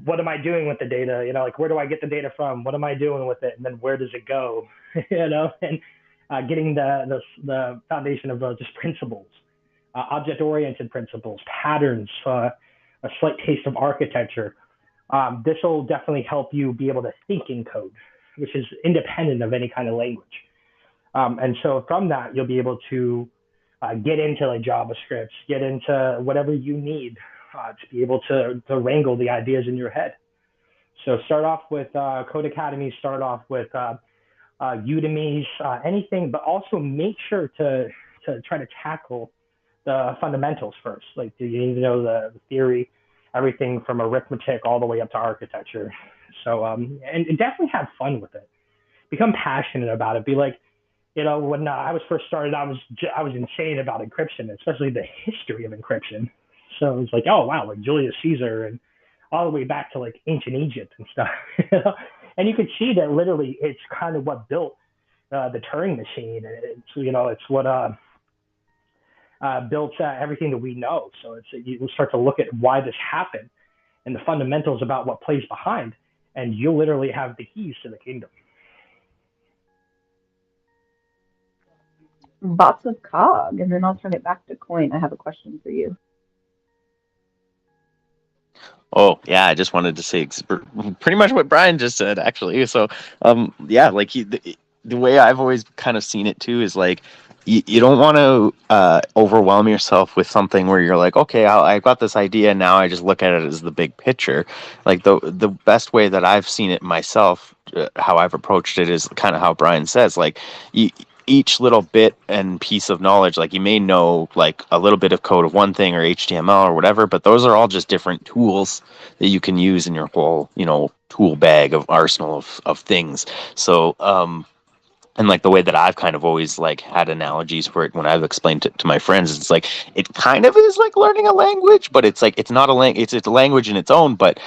what am I doing with the data? Like where do I get the data from? What am I doing with it? And then where does it go? And getting the foundation of just principles, object-oriented principles, patterns, a slight taste of architecture. This will definitely help you be able to think in code, which is independent of any kind of language. And so from that, you'll be able to get into like JavaScript, get into whatever you need to be able to wrangle the ideas in your head. So start off with Code Academy, start off with Udemy's, anything, but also make sure to try to tackle the fundamentals first. Like, do you need to know the theory, everything from arithmetic all the way up to architecture. So, and definitely have fun with it. Become passionate about it. Be like, when I was first started, I was insane about encryption, especially the history of encryption. So it was like, oh wow, like Julius Caesar and all the way back to like ancient Egypt and stuff. And you could see that literally it's kind of what built the Turing machine. It's what built everything that we know. So you start to look at why this happened and the fundamentals about what plays behind, and you literally have the keys to the kingdom. Bots of Cog, and then I'll turn it back to Coin. I have a question for you. Oh yeah, I just wanted to say pretty much what Brian just said, actually. So, yeah, like the way I've always kind of seen it too is like you don't want to overwhelm yourself with something where you're like, okay, I got this idea, now I just look at it as the big picture. Like the best way that I've seen it myself, how I've approached it is kind of how Brian says, like each little bit and piece of knowledge, like you may know like a little bit of code of one thing or HTML or whatever, but those are all just different tools that you can use in your whole, tool bag of arsenal of things. So, and like the way that I've kind of always like had analogies for it when I've explained it to my friends, it's like it kind of is like learning a language, but it's like it's not a language. It's a language in its own, but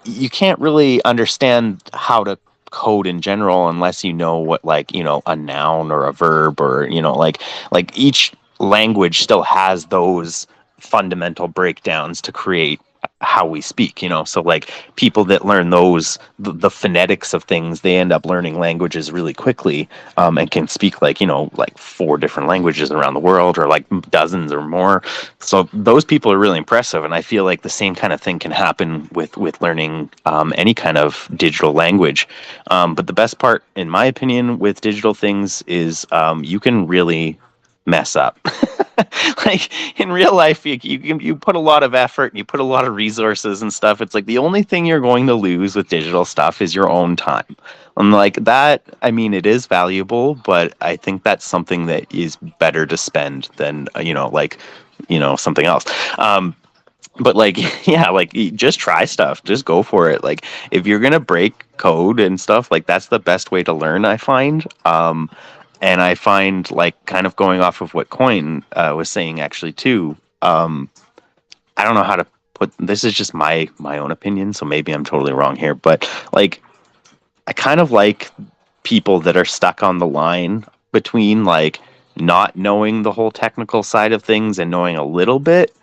you can't really understand how to code in general unless you know what like a noun or a verb or like each language still has those fundamental breakdowns to create how we speak, so like people that learn those the phonetics of things, they end up learning languages really quickly, and can speak like like 4 different languages around the world or like dozens or more. So those people are really impressive, and I feel like the same kind of thing can happen with learning any kind of digital language. But the best part, in my opinion, with digital things is you can really mess up. Like in real life, you put a lot of effort and you put a lot of resources and stuff. It's like the only thing you're going to lose with digital stuff is your own time. I'm like, that, I mean, it is valuable, but I think that's something that is better to spend than, something else. But like, yeah, like just try stuff, just go for it. Like if you're gonna break code and stuff, like that's the best way to learn, I find. And I find, like, kind of going off of what Coin was saying actually too. I don't know how to put this, is just my own opinion, so maybe I'm totally wrong here, but like I kind of like people that are stuck on the line between like not knowing the whole technical side of things and knowing a little bit,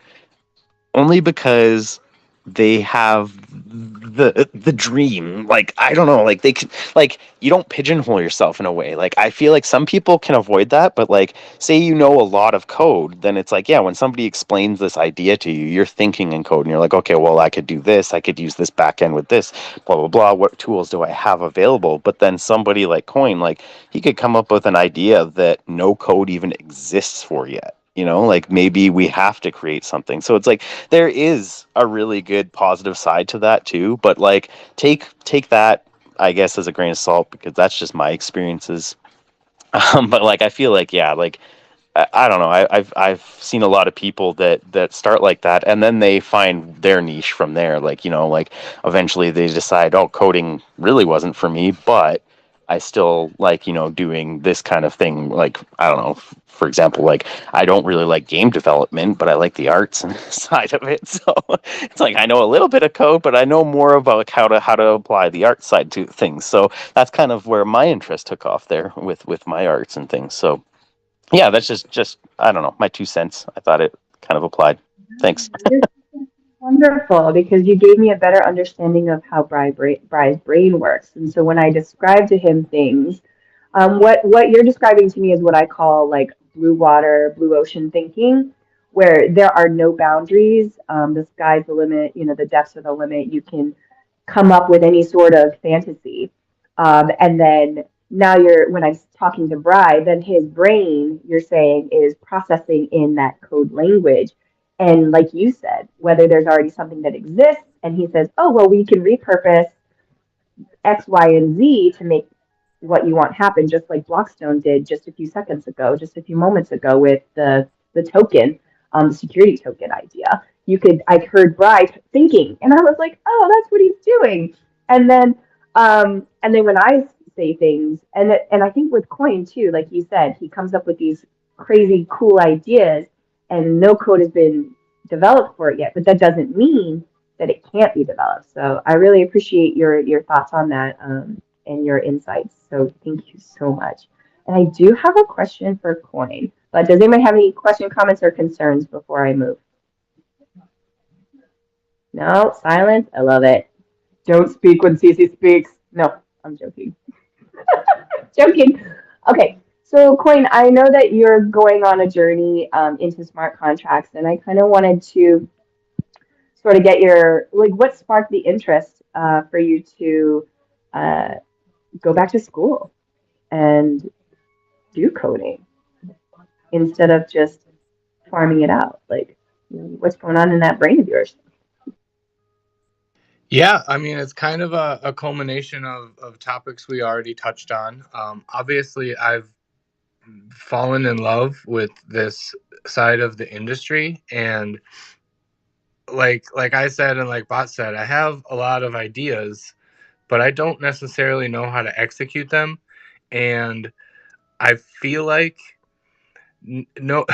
only because they have the dream. Like, I don't know, like they can, like, you don't pigeonhole yourself in a way. Like I feel like some people can avoid that, but like say you know a lot of code, then it's like, yeah, when somebody explains this idea to you, you're thinking in code and you're like, okay, well, I could do this, I could use this backend with this, blah blah blah, what tools do I have available? But then somebody like Coin, like, he could come up with an idea that no code even exists for yet. Like maybe we have to create something. So it's like there is a really good positive side to that too, but like take that, I guess, as a grain of salt, because that's just my experiences. But like I feel like, yeah, like I don't know. I've seen a lot of people that start like that, and then they find their niche from there. Like, like eventually they decide, oh, coding really wasn't for me, but I still like, doing this kind of thing. Like, I don't know. For example, like I don't really like game development, but I like the arts side of it. So it's like I know a little bit of code, but I know more about like how to apply the art side to things. So that's kind of where my interest took off there with my arts and things. So yeah, that's just I don't know, my 2 cents. I thought it kind of applied. Thanks. You're wonderful because you gave me a better understanding of how Bry's brain works. And so when I describe to him things, what you're describing to me is what I call like blue water, blue ocean thinking, where there are no boundaries. The sky's the limit, the depths are the limit. You can come up with any sort of fantasy. And then now when I'm talking to Bry, then his brain, you're saying, is processing in that code language. And like you said, whether there's already something that exists, and he says, oh, well, we can repurpose X, Y, and Z to make what you want happen, just like Blockstone did just a few seconds ago, just a few moments ago with the token, the security token idea. I heard Bryce thinking, and I was like, oh, that's what he's doing. And then when I say things, and I think with Coin too, like you said, he comes up with these crazy cool ideas, and no code has been developed for it yet. But that doesn't mean that it can't be developed. So I really appreciate your thoughts on that, and your insights. So thank you so much. And I do have a question for Coin, but does anybody have any question, comments, or concerns before I move? No, silence. I love it. Don't speak when Cece speaks. No, I'm joking. Joking. Okay, so Coin, I know that you're going on a journey into smart contracts, and I kind of wanted to sort of get what sparked the interest for you to uh, go back to school and do coding instead of just farming it out. Like, what's going on in that brain of yours? Yeah, I mean, it's kind of a culmination of topics we already touched on. Obviously, I've fallen in love with this side of the industry, and like I said, and like Bot said, I have a lot of ideas, but I don't necessarily know how to execute them. And I feel like, no,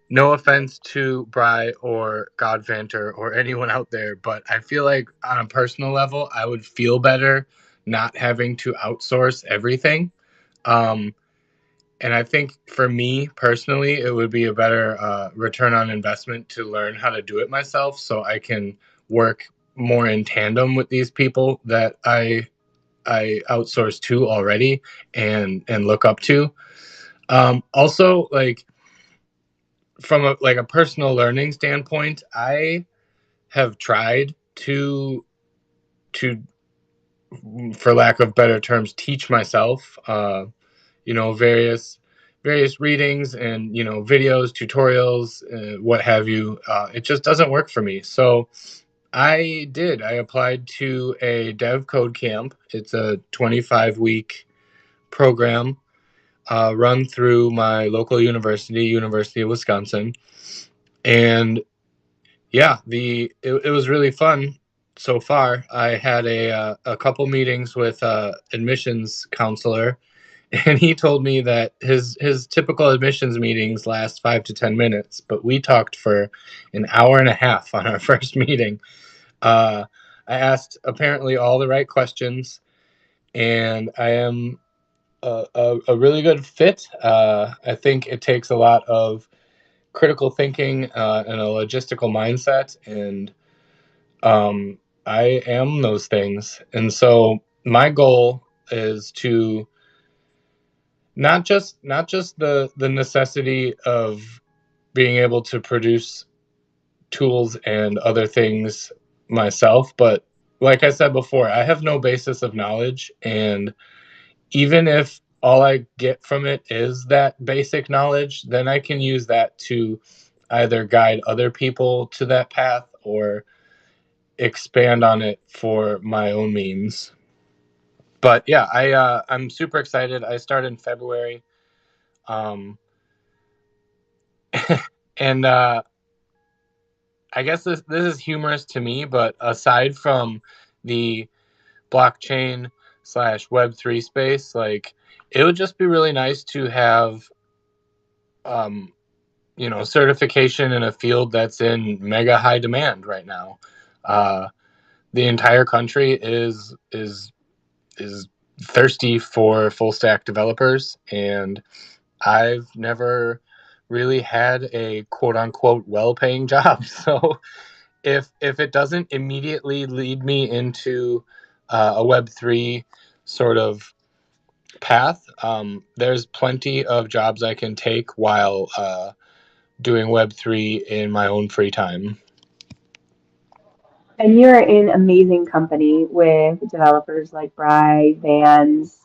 no offense to Bry or Godvanter or anyone out there, but I feel like on a personal level, I would feel better not having to outsource everything. Um, and I think for me personally, it would be a better return on investment to learn how to do it myself, so I can work more in tandem with these people that I outsource to already and look up to. Also, like, from a personal learning standpoint, I have tried to for lack of better terms, teach myself, various readings and, videos, tutorials, what have you. It just doesn't work for me. So I did. I applied to a dev code camp. It's a 25-week program run through my local university, University of Wisconsin. And yeah, it was really fun so far. I had a couple meetings with admissions counselor, and he told me that his typical admissions meetings last 5 to 10 minutes, but we talked for an hour and a half on our first meeting. I asked apparently all the right questions, and I am a really good fit. I think it takes a lot of critical thinking and a logistical mindset, and I am those things. And so my goal is to not just the necessity of being able to produce tools and other things myself, but like I said before, I have no basis of knowledge, and even if all I get from it is that basic knowledge, then I can use that to either guide other people to that path or expand on it for my own means. But yeah, I'm super excited. I started in February, um, and I guess this is humorous to me. But aside from the blockchain slash Web3 space, like, it would just be really nice to have um, certification in a field that's in mega high demand right now. Uh, the entire country is thirsty for full stack developers, and I've never really had a quote unquote well paying job. So if it doesn't immediately lead me into a Web3 sort of path, there's plenty of jobs I can take while doing Web3 in my own free time. And you're in amazing company with developers like Bry, Vans,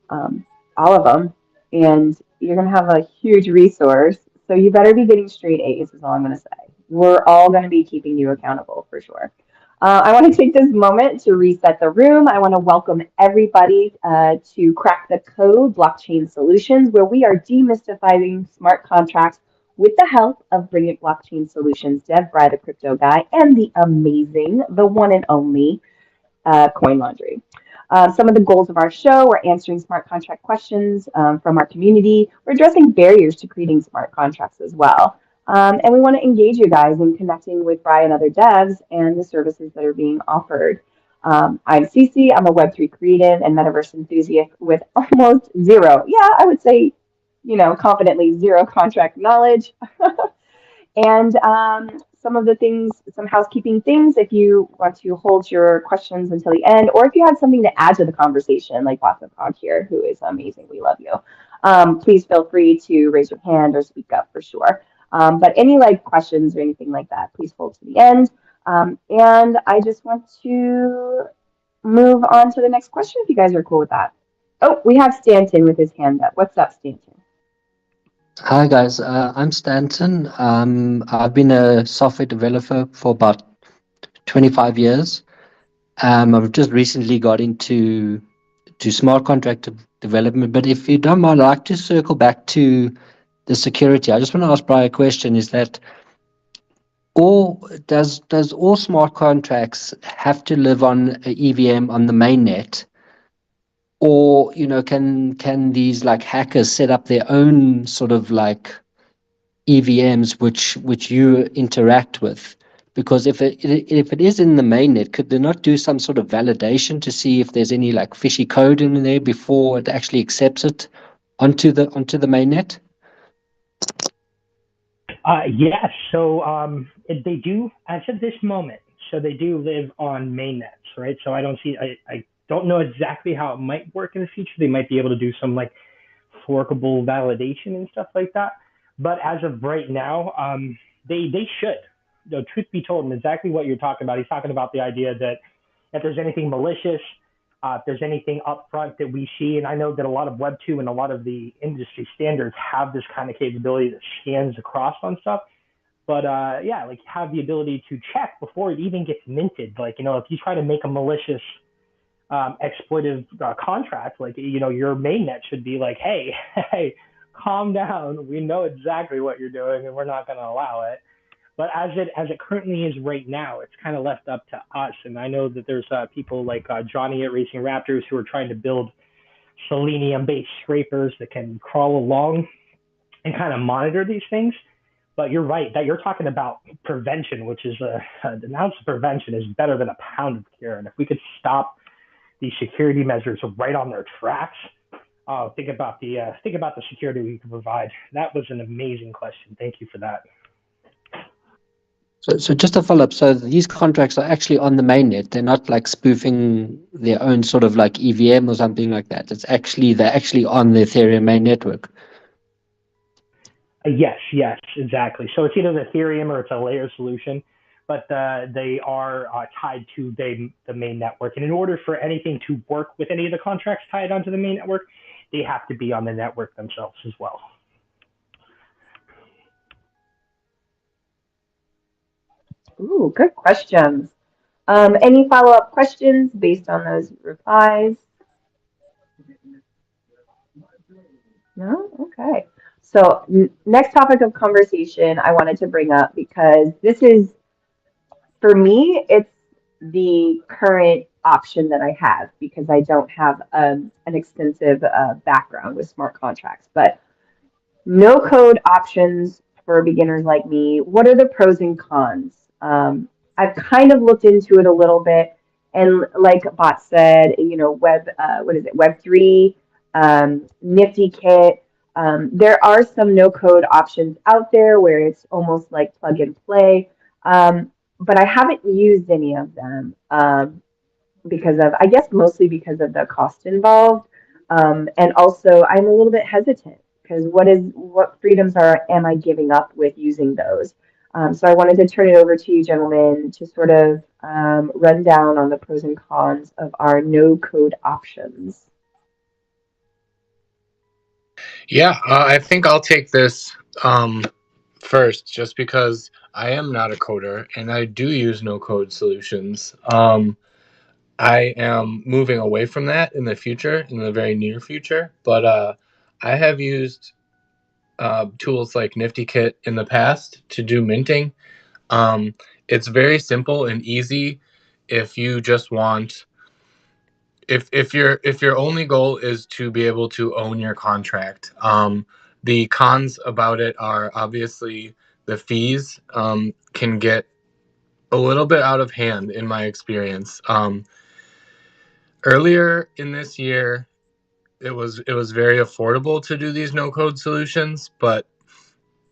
um, all of them. And you're going to have a huge resource. So you better be getting straight A's, is all I'm going to say. We're all going to be keeping you accountable for sure. I want to take this moment to reset the room. I want to welcome everybody to Crack the Code Blockchain Solutions, where we are demystifying smart contracts with the help of Brilliant Blockchain Solutions, Dev Bry, the crypto guy, and the amazing, the one and only Coin Laundry. Some of the goals of our show are answering smart contract questions from our community. We're addressing barriers to creating smart contracts as well. And we want to engage you guys in connecting with Bry and other devs and the services that are being offered. I'm Cece. I'm a Web3 creative and metaverse enthusiast with almost zero, yeah, I would say, confidently zero contract knowledge. And some of the things, some housekeeping things, if you want to hold your questions until the end, or if you have something to add to the conversation, like Watson Hog here, who is amazing, we love you. Please feel free to raise your hand or speak up for sure. But any like questions or anything like that, please hold to the end. And I just want to move on to the next question if you guys are cool with that. Oh, we have Stanton with his hand up. What's up, Stanton? Hi guys, I'm Stanton. I've been a software developer for about 25 years. I've just recently got into smart contract development, but if you don't mind, I'd like to circle back to the security. I just want to ask Brian a question: is that all does all smart contracts have to live on a EVM on the mainnet, or can these like hackers set up their own sort of like EVMs which you interact with? Because if it is in the mainnet, could they not do some sort of validation to see if there's any like fishy code in there before it actually accepts it onto the mainnet? Yes. So they do, as of this moment, so they do live on mainnets, right? So I don't know exactly how it might work in the future. They might be able to do some like forkable validation and stuff like that. But as of right now, they should. The truth be told, and exactly what you're talking about, he's talking about the idea that if there's anything malicious, if there's anything upfront that we see, and I know that a lot of Web 2 and a lot of the industry standards have this kind of capability that scans across on stuff. But yeah, like have the ability to check before it even gets minted. Like, if you try to make a malicious exploitive contract, like, your mainnet should be like, hey, hey, calm down. We know exactly what you're doing, and we're not going to allow it. But as it currently is right now, it's kind of left up to us. And I know that there's people like Johnny at Racing Raptors who are trying to build selenium-based scrapers that can crawl along and kind of monitor these things. But you're right that you're talking about prevention, which is an ounce of prevention is better than a pound of cure. And if we could stop these security measures right on their tracks, think about the security we can provide. That was an amazing question. Thank you for that. So just to follow up, so these contracts are actually on the mainnet. They're not like spoofing their own sort of like EVM or something like that. They're actually on the Ethereum main network. Yes, exactly. So it's either the Ethereum or it's a layer solution, but they are tied to the main network. And in order for anything to work with any of the contracts tied onto the main network, they have to be on the network themselves as well. Ooh, good questions. Any follow-up questions based on those replies? No? Okay. So next topic of conversation I wanted to bring up because this is, for me, it's the current option that I have because I don't have an extensive background with smart contracts. But no code options for beginners like me. What are the pros and cons? I've kind of looked into it a little bit, and like Bot said, what is it, Web3, Nifty Kit. There are some no code options out there where it's almost like plug and play, but I haven't used any of them. Because of, I guess, mostly because of the cost involved. And also, I'm a little bit hesitant because what freedoms am I giving up with using those? So I wanted to turn it over to you, gentlemen, to sort of run down on the pros and cons of our no code options. Yeah, I think I'll take this first, just because I am not a coder and I do use no code solutions. I am moving away from that in the future, in the very near future, but I have used tools like NiftyKit in the past to do minting. It's very simple and easy if you just want, if your only goal is to be able to own your contract. The cons about it are obviously the fees can get a little bit out of hand in my experience. Earlier in this year, it was very affordable to do these no code solutions, but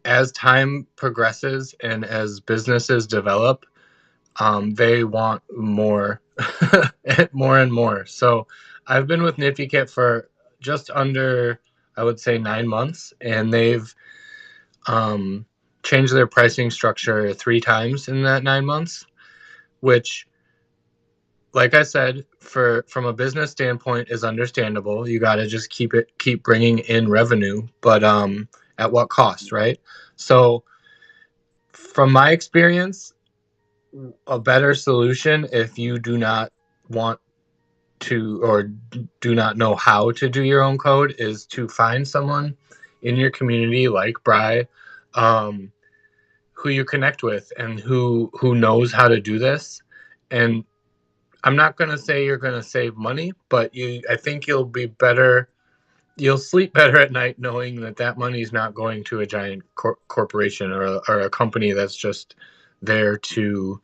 as time progresses and as businesses develop, they want more, more and more. So I've been with NiftyKit for just under, I would say, 9 months, and they've changed their pricing structure 3 times in that 9 months, which, like I said, from a business standpoint is understandable. You got to just keep bringing in revenue, but at what cost, right? So from my experience, a better solution, if you do not want to or do not know how to do your own code, is to find someone in your community like Bry, who you connect with and who knows how to do this. And I'm not going to say you're going to save money, but I think you'll sleep better at night knowing that money is not going to a giant corporation or a company that's just there to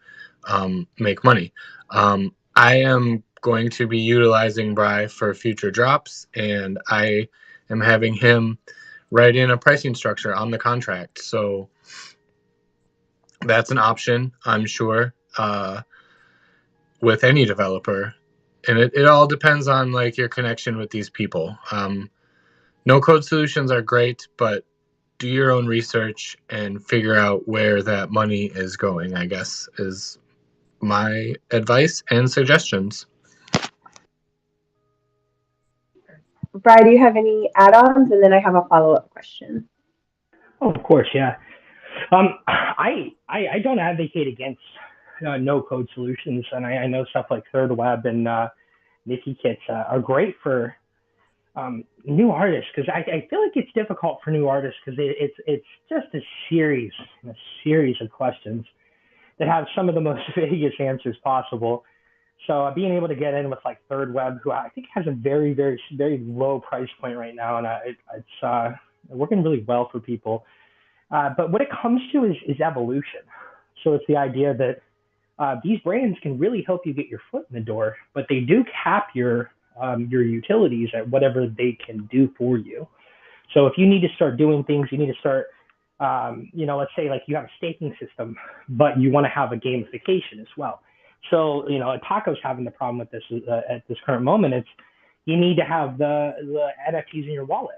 make money. I am going to be utilizing Bry for future drops, and I am having him write in a pricing structure on the contract. So that's an option, I'm sure, with any developer. And it all depends on like your connection with these people. No code solutions are great, but do your own research and figure out where that money is going, I guess, is my advice and suggestions. Bri, do you have any add-ons? And then I have a follow-up question. Oh, of course, yeah. I don't advocate against no code solutions, and I know stuff like Third Web and Nifty Kits are great for new artists because I feel like it's difficult for new artists because it's just a series of questions that have some of the most vaguest answers possible. So being able to get in with like Third Web, who I think has a very low price point right now, and it's working really well for people. But what it comes to is evolution. So it's the idea that these brands can really help you get your foot in the door, but they do cap your utilities at whatever they can do for you. So if you need to start doing things, you need to start, let's say like you have a staking system, but you want to have a gamification as well. So Taco's having the problem with this at this current moment. It's you need to have the NFTs in your wallet,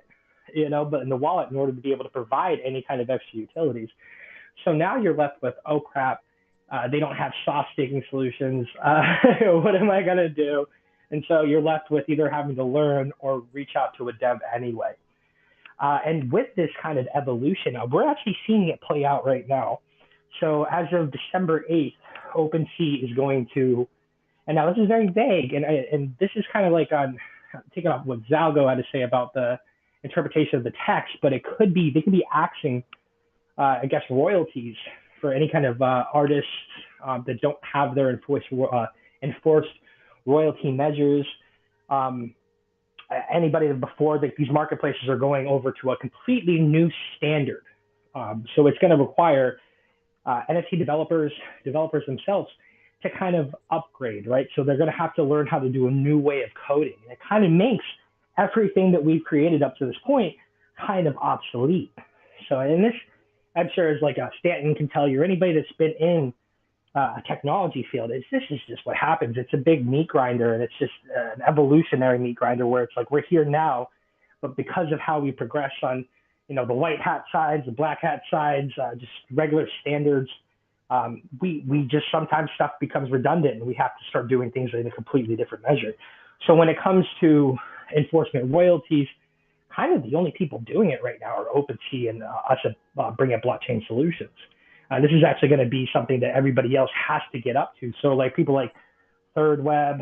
but in the wallet in order to be able to provide any kind of extra utilities. So now you're left with, oh crap, they don't have soft staking solutions. What am I gonna do? And so you're left with either having to learn or reach out to a dev anyway. And with this kind of evolution, we're actually seeing it play out right now. So as of December 8th, OpenSea is going to, and now this is very vague, and this is kind of like on taking off what Zalgo had to say about the interpretation of the text, but it could be, they could be axing, I guess, royalties for any kind of artists that don't have their enforced royalty measures. Anybody before that these marketplaces are going over to a completely new standard. So it's going to require NFT developers themselves to kind of upgrade, right? So they're going to have to learn how to do a new way of coding. And it kind of makes everything that we've created up to this point kind of obsolete. So in this, I'm sure as like Stanton can tell you, or anybody that's been in a technology field, this is just what happens. It's a big meat grinder, and it's just an evolutionary meat grinder where it's like we're here now, but because of how we progress on, the white hat sides, the black hat sides, just regular standards, we just sometimes stuff becomes redundant, and we have to start doing things in a completely different measure. So when it comes to enforcement royalties, kind of the only people doing it right now are OpenSea and us at Bring It Blockchain Solutions. This is actually going to be something that everybody else has to get up to. So like people like Third Web,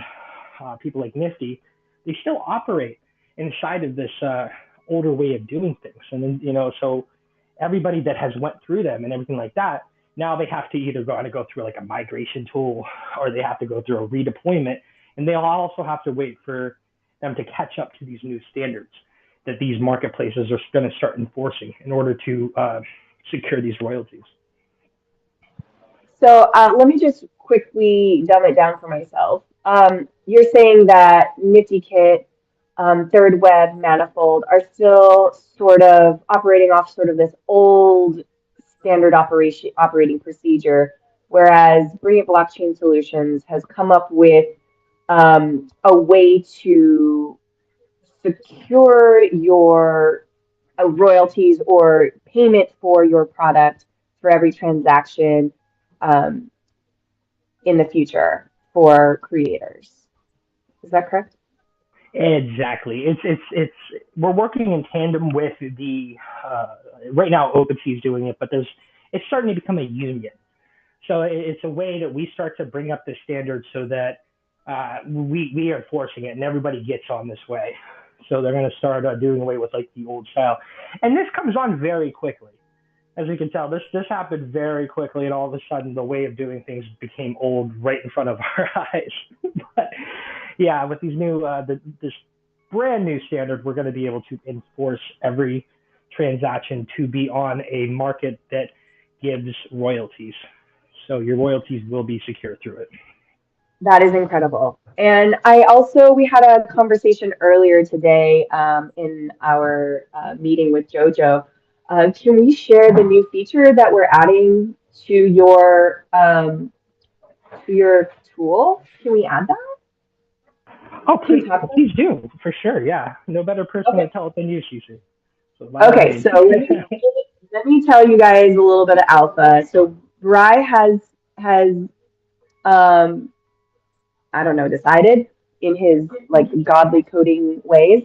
people like Nifty, they still operate inside of this older way of doing things. And then, so everybody that has went through them and everything like that, now they have to either go through like a migration tool, or they have to go through a redeployment. And they'll also have to wait for them to catch up to these new standards that these marketplaces are going to start enforcing in order to secure these royalties. So let me just quickly dumb it down for myself. You're saying that Nifty Kit, Third Web, Manifold are still sort of operating off sort of this old standard operating procedure, whereas Bring It Blockchain Solutions has come up with a way to secure your royalties or payment for your product for every transaction um, in the future for creators. Is that correct? Exactly. It's we're working in tandem with the right now OpenSea is doing it, but it's starting to become a union. So it's a way that we start to bring up the standard so that we are forcing it and everybody gets on this way. So they're going to start doing away with like the old style, and this comes on very quickly. As you can tell, this happened very quickly, and all of a sudden the way of doing things became old right in front of our eyes. But yeah, with these new this brand new standard, we're going to be able to enforce every transaction to be on a market that gives royalties. So your royalties will be secure through it. That is incredible. And we had a conversation earlier today in our meeting with JoJo. Can we share the new feature that we're adding to your tool? Can we add that? Oh, Can we talk please do, for sure. Yeah, no better person Okay. to tell it than you, Shishi. So Okay, so let me tell you guys a little bit of alpha. So Bry has um I don't know, decided in his like godly coding ways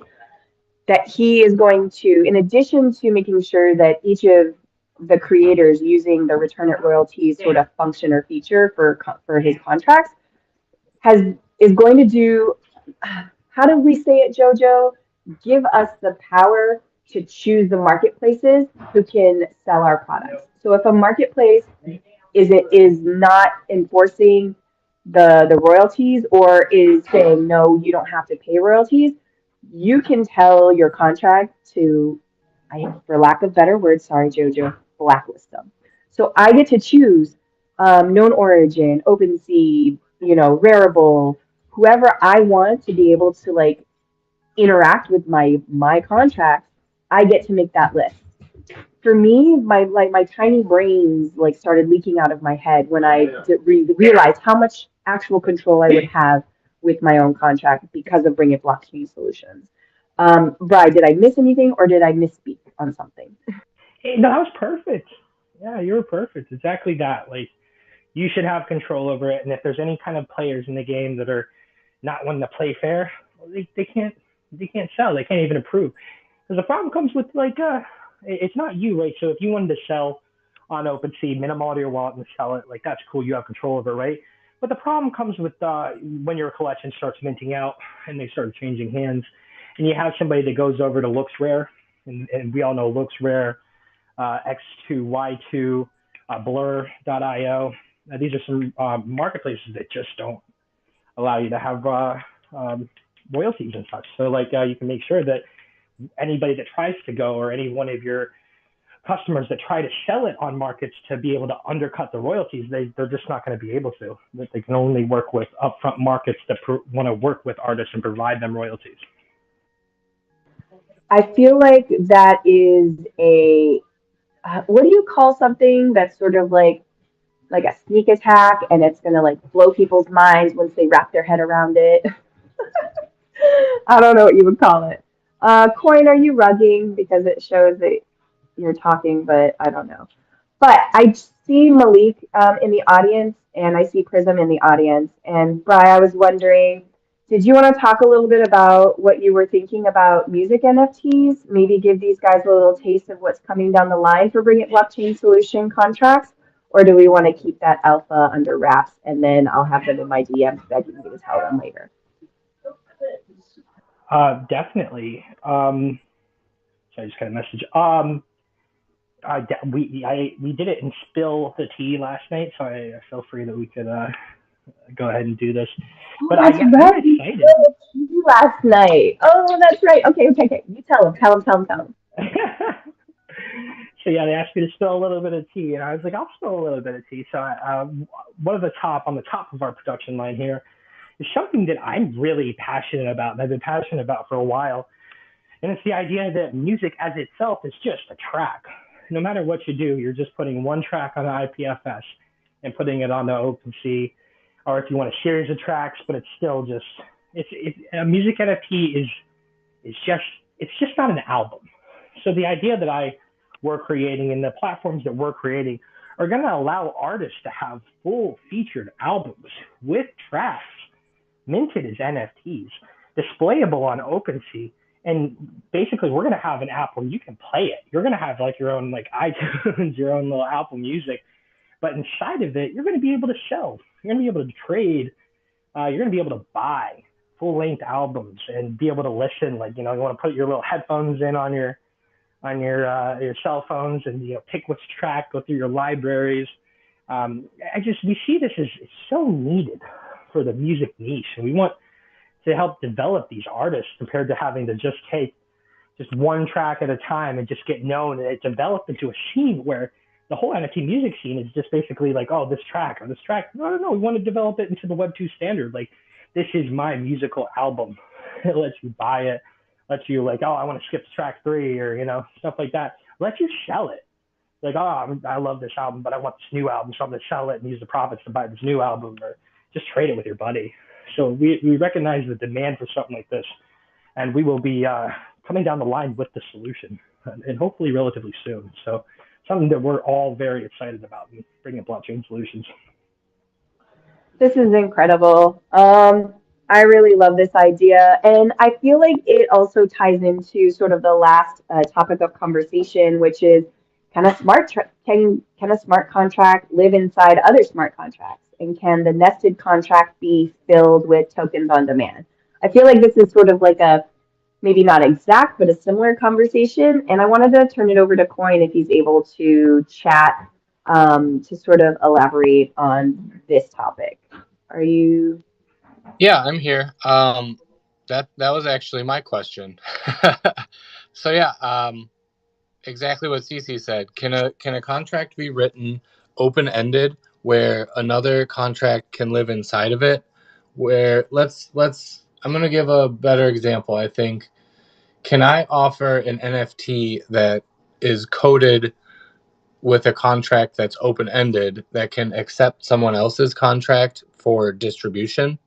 that he is going to, in addition to making sure that each of the creators using the return it royalties sort of function or feature for his contracts has is going to do, how do we say it, Jojo? Give us the power to choose the marketplaces who can sell our products. So if a marketplace is not enforcing the royalties or is saying no, you don't have to pay royalties, you can tell your contract to, for lack of better words, sorry Jojo, blacklist them. So I get to choose known origin, OpenSea, Rarible, whoever I want to be able to like interact with my contracts. I get to make that list. For me, my tiny brains like started leaking out of my head when I realized how much actual control I would have with my own contract because of Bring It Blockchain Solutions. Bri, did I miss anything or did I misspeak on something? Hey, no, that was perfect. Yeah, you were perfect. Exactly that. Like you should have control over it, and if there's any kind of players in the game that are not wanting to play fair, well, they can't sell. They can't even approve. Because the problem comes with like it's not you, right? So if you wanted to sell on OpenSea, minimum all to your wallet and sell it, like that's cool. You have control over it, right? But the problem comes with when your collection starts minting out and they start changing hands, and you have somebody that goes over to Looks Rare, and we all know Looks Rare, X2, Y2, Blur.io. These are some marketplaces that just don't allow you to have royalties and such. So like you can make sure that anybody that tries to go or any one of your customers that try to sell it on markets to be able to undercut the royalties, they're just not going to be able to. They can only work with upfront markets that want to work with artists and provide them royalties. I feel like that is a, what do you call something that's sort of like a sneak attack and it's gonna like blow people's minds once they wrap their head around it. I don't know what you would call it. Coin, are you rugging? Because it shows that you're talking, but I don't know. But I see Malik in the audience, and I see Prism in the audience. And Bri, I was wondering, did you want to talk a little bit about what you were thinking about music NFTs? Maybe give these guys a little taste of what's coming down the line for Bring It Blockchain Solution contracts? Or do we want to keep that alpha under wraps and then I'll have them in my DMs begging me to tell them later? Definitely. So I just got a message. We did it in spill the tea last night, so I feel free that we could go ahead and do this. Oh, But that's I'm right. We excited. spilled the tea last night. Oh, that's right. Okay, okay, okay. You tell them, tell them, tell them, tell them. So yeah, they asked me to spill a little bit of tea, and I was like, I'll spill a little bit of tea. So one of the top on the top of our production line here is something that I'm really passionate about, and I've been passionate about for a while. And it's the idea that music as itself is just a track. No matter what you do, you're just putting one track on the IPFS and putting it on the OpenSea, or if you want a series of tracks, but it's still just it's a music NFT is just it's just not an album. So the idea that we're creating and the platforms that we're creating are going to allow artists to have full featured albums with tracks minted as NFTs, displayable on OpenSea. And basically, we're going to have an app where you can play it. You're going to have like your own like iTunes, your own little Apple Music, but inside of it, you're going to be able to sell. You're going to be able to trade. You're going to be able to buy full length albums and be able to listen. Like you want to put your little headphones in on your cell phones and pick which track, go through your libraries. We see this as so needed for the music niche, and we want to help develop these artists compared to having to just take just one track at a time and just get known. And it developed into a scene where the whole NFT music scene is just basically like, oh, this track or this track. No, no, no. We want to develop it into the Web2 standard. Like, this is my musical album. It lets you buy it, lets you like, oh, I want to skip to track 3 or, stuff like that. Let you sell it. Like, oh, I love this album, but I want this new album, so I'm going to sell it and use the profits to buy this new album or just trade it with your buddy. So we recognize the demand for something like this, and we will be coming down the line with the solution, and hopefully relatively soon. So something that we're all very excited about, bringing blockchain solutions. This is incredible. I really love this idea. And I feel like it also ties into sort of the last topic of conversation, which is can a smart contract live inside other smart contracts? And can the nested contract be filled with tokens on demand? I feel like this is sort of like a maybe not exact, but a similar conversation. And I wanted to turn it over to Coin if he's able to chat to sort of elaborate on this topic. Are you? Yeah, I'm here. That was actually my question. So yeah, exactly what Cece said. Can a contract be written open ended where another contract can live inside of it? Where let's I'm gonna give a better example. I think, can I offer an NFT that is coded with a contract that's open ended that can accept someone else's contract for distribution?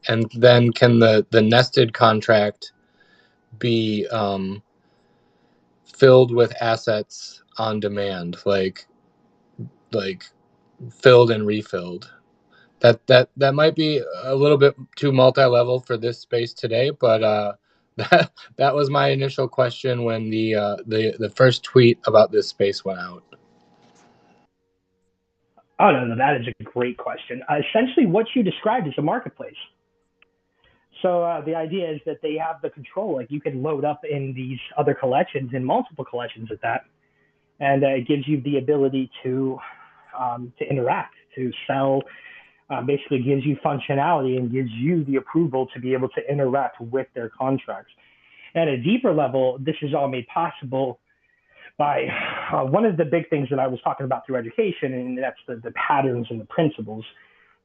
And then can the nested contract be filled with assets on demand, like filled and refilled? That might be a little bit too multi-level for this space today, but that was my initial question when the first tweet about this space went out. Oh no, that is a great question. Essentially, what you described is a marketplace. So the idea is that they have the control. Like you can load up in these other collections, in multiple collections at that, and it gives you the ability to interact, to sell. Basically, gives you functionality and gives you the approval to be able to interact with their contracts. At a deeper level, this is all made possible by one of the big things that I was talking about through education, and that's the patterns and the principles.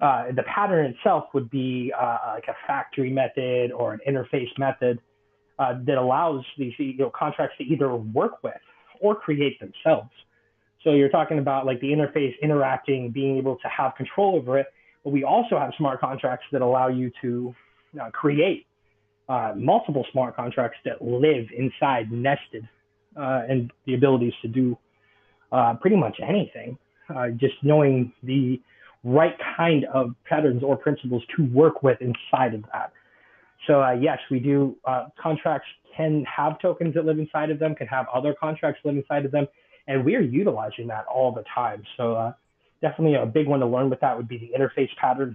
The pattern itself would be like a factory method or an interface method that allows these contracts to either work with or create themselves. So you're talking about like the interface interacting, being able to have control over it, but we also have smart contracts that allow you to create multiple smart contracts that live inside nested and the abilities to do pretty much anything. Just knowing the right kind of patterns or principles to work with inside of that. So yes, we do. Contracts can have tokens that live inside of them, can have other contracts live inside of them, and we are utilizing that all the time. So definitely a big one to learn with that would be the interface pattern.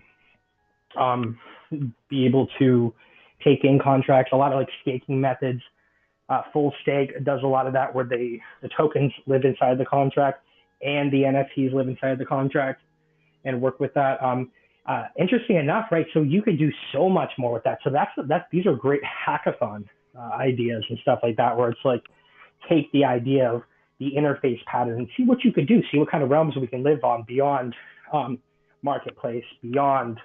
Um, be able to take in contracts, a lot of like staking methods. Full stake does a lot of that where the tokens live inside the contract and the NFTs live inside the contract and work with that. Interesting enough, right? So you could do so much more with that. So that's these are great hackathon ideas and stuff like that, where it's like take the idea of the interface pattern and see what you could do, see what kind of realms we can live on beyond marketplace, beyond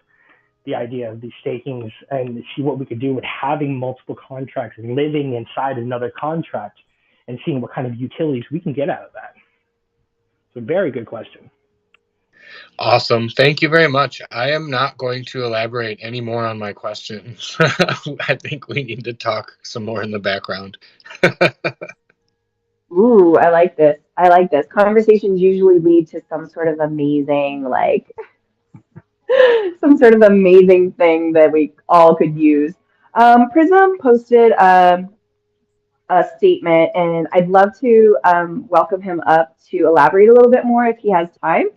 the idea of these stakings, and see what we could do with having multiple contracts and living inside another contract and seeing what kind of utilities we can get out of that. It's a very good question. Awesome. Thank you very much. I am not going to elaborate any more on my questions. I think we need to talk some more in the background. Ooh, I like this. I like this. Conversations usually lead to some sort of amazing, like some sort of amazing thing that we all could use. Prism posted a statement, and I'd love to welcome him up to elaborate a little bit more if he has time.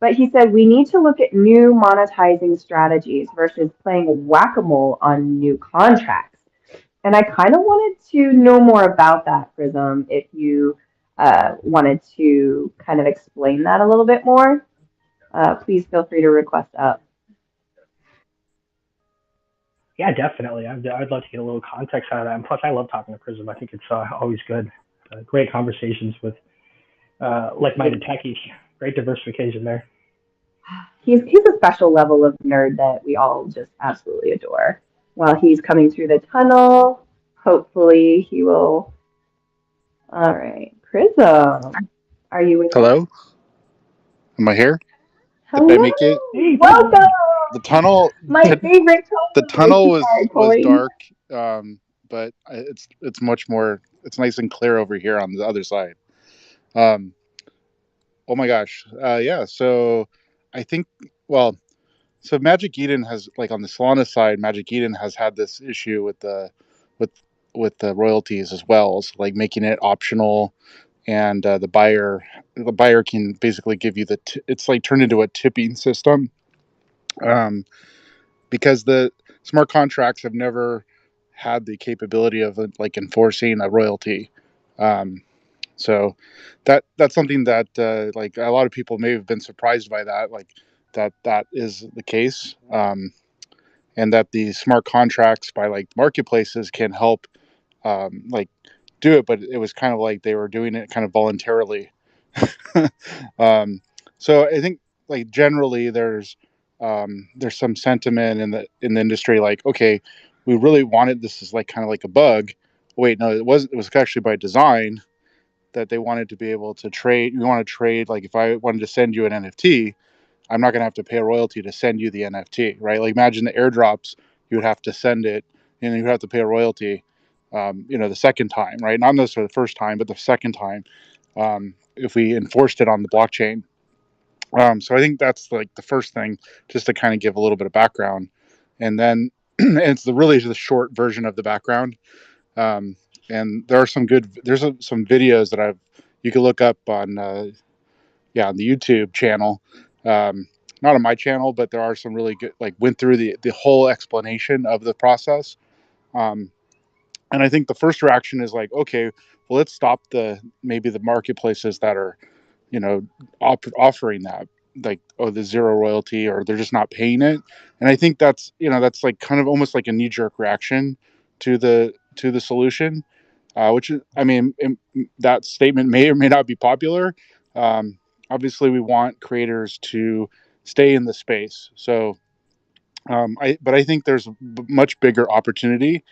But he said we need to look at new monetizing strategies versus playing whack-a-mole on new contracts. And I kind of wanted to know more about that, Prism, if you wanted to kind of explain that a little bit more. Please feel free to request up. Yeah, definitely. I'd love to get a little context out of that. And plus, I love talking to Prism. I think it's always good. Great conversations with like-minded techies. Great diversification there. He's a special level of nerd that we all just absolutely adore. While he's coming through the tunnel, hopefully he will. All right, Prism, are you with us? Hello? Am I here? Did I Hello, make it? Hey, welcome. The tunnel My the, favorite the color. tunnel Sorry, was Coin. dark, but it's much more, it's nice and clear over here on the other side. Um oh my gosh. Yeah, so I think, well, so Magic Eden has, like, on the Solana side, Magic Eden has had this issue with the with with the royalties as well, so like making it optional and the buyer can basically give you it's like turned into a tipping system, um, because the smart contracts have never had the capability of like enforcing a royalty. Um, so that's something that like a lot of people may have been surprised by that, like that is the case, and that the smart contracts by like marketplaces can help like do it, but it was kind of like they were doing it kind of voluntarily. um, so I think like generally there's some sentiment in the industry like, okay, we really wanted this is like kind of like a bug. Wait, no, it was actually by design that they wanted to be able to trade. We want to trade, like if I wanted to send you an NFT, I'm not going to have to pay a royalty to send you the NFT, right? Like imagine the airdrops, you would have to send it and you have to pay a royalty, the second time, right? Not necessarily the first time, but the second time, if we enforced it on the blockchain. So I think that's like the first thing, just to kind of give a little bit of background, and then it's really the short version of the background. Um, and there are some videos that you can look up on on the YouTube channel. Um, Not on my channel, but there are some really good, like went through the whole explanation of the process. Um, and I think the first reaction is like, okay, well, let's stop maybe the marketplaces that are, you know, offering that, like, oh, the zero royalty, or they're just not paying it. And I think that's like kind of almost like a knee jerk reaction to the solution, which is, I mean, that statement may or may not be popular. Um, Obviously, we want creators to stay in the space. So, but I think there's a much bigger opportunity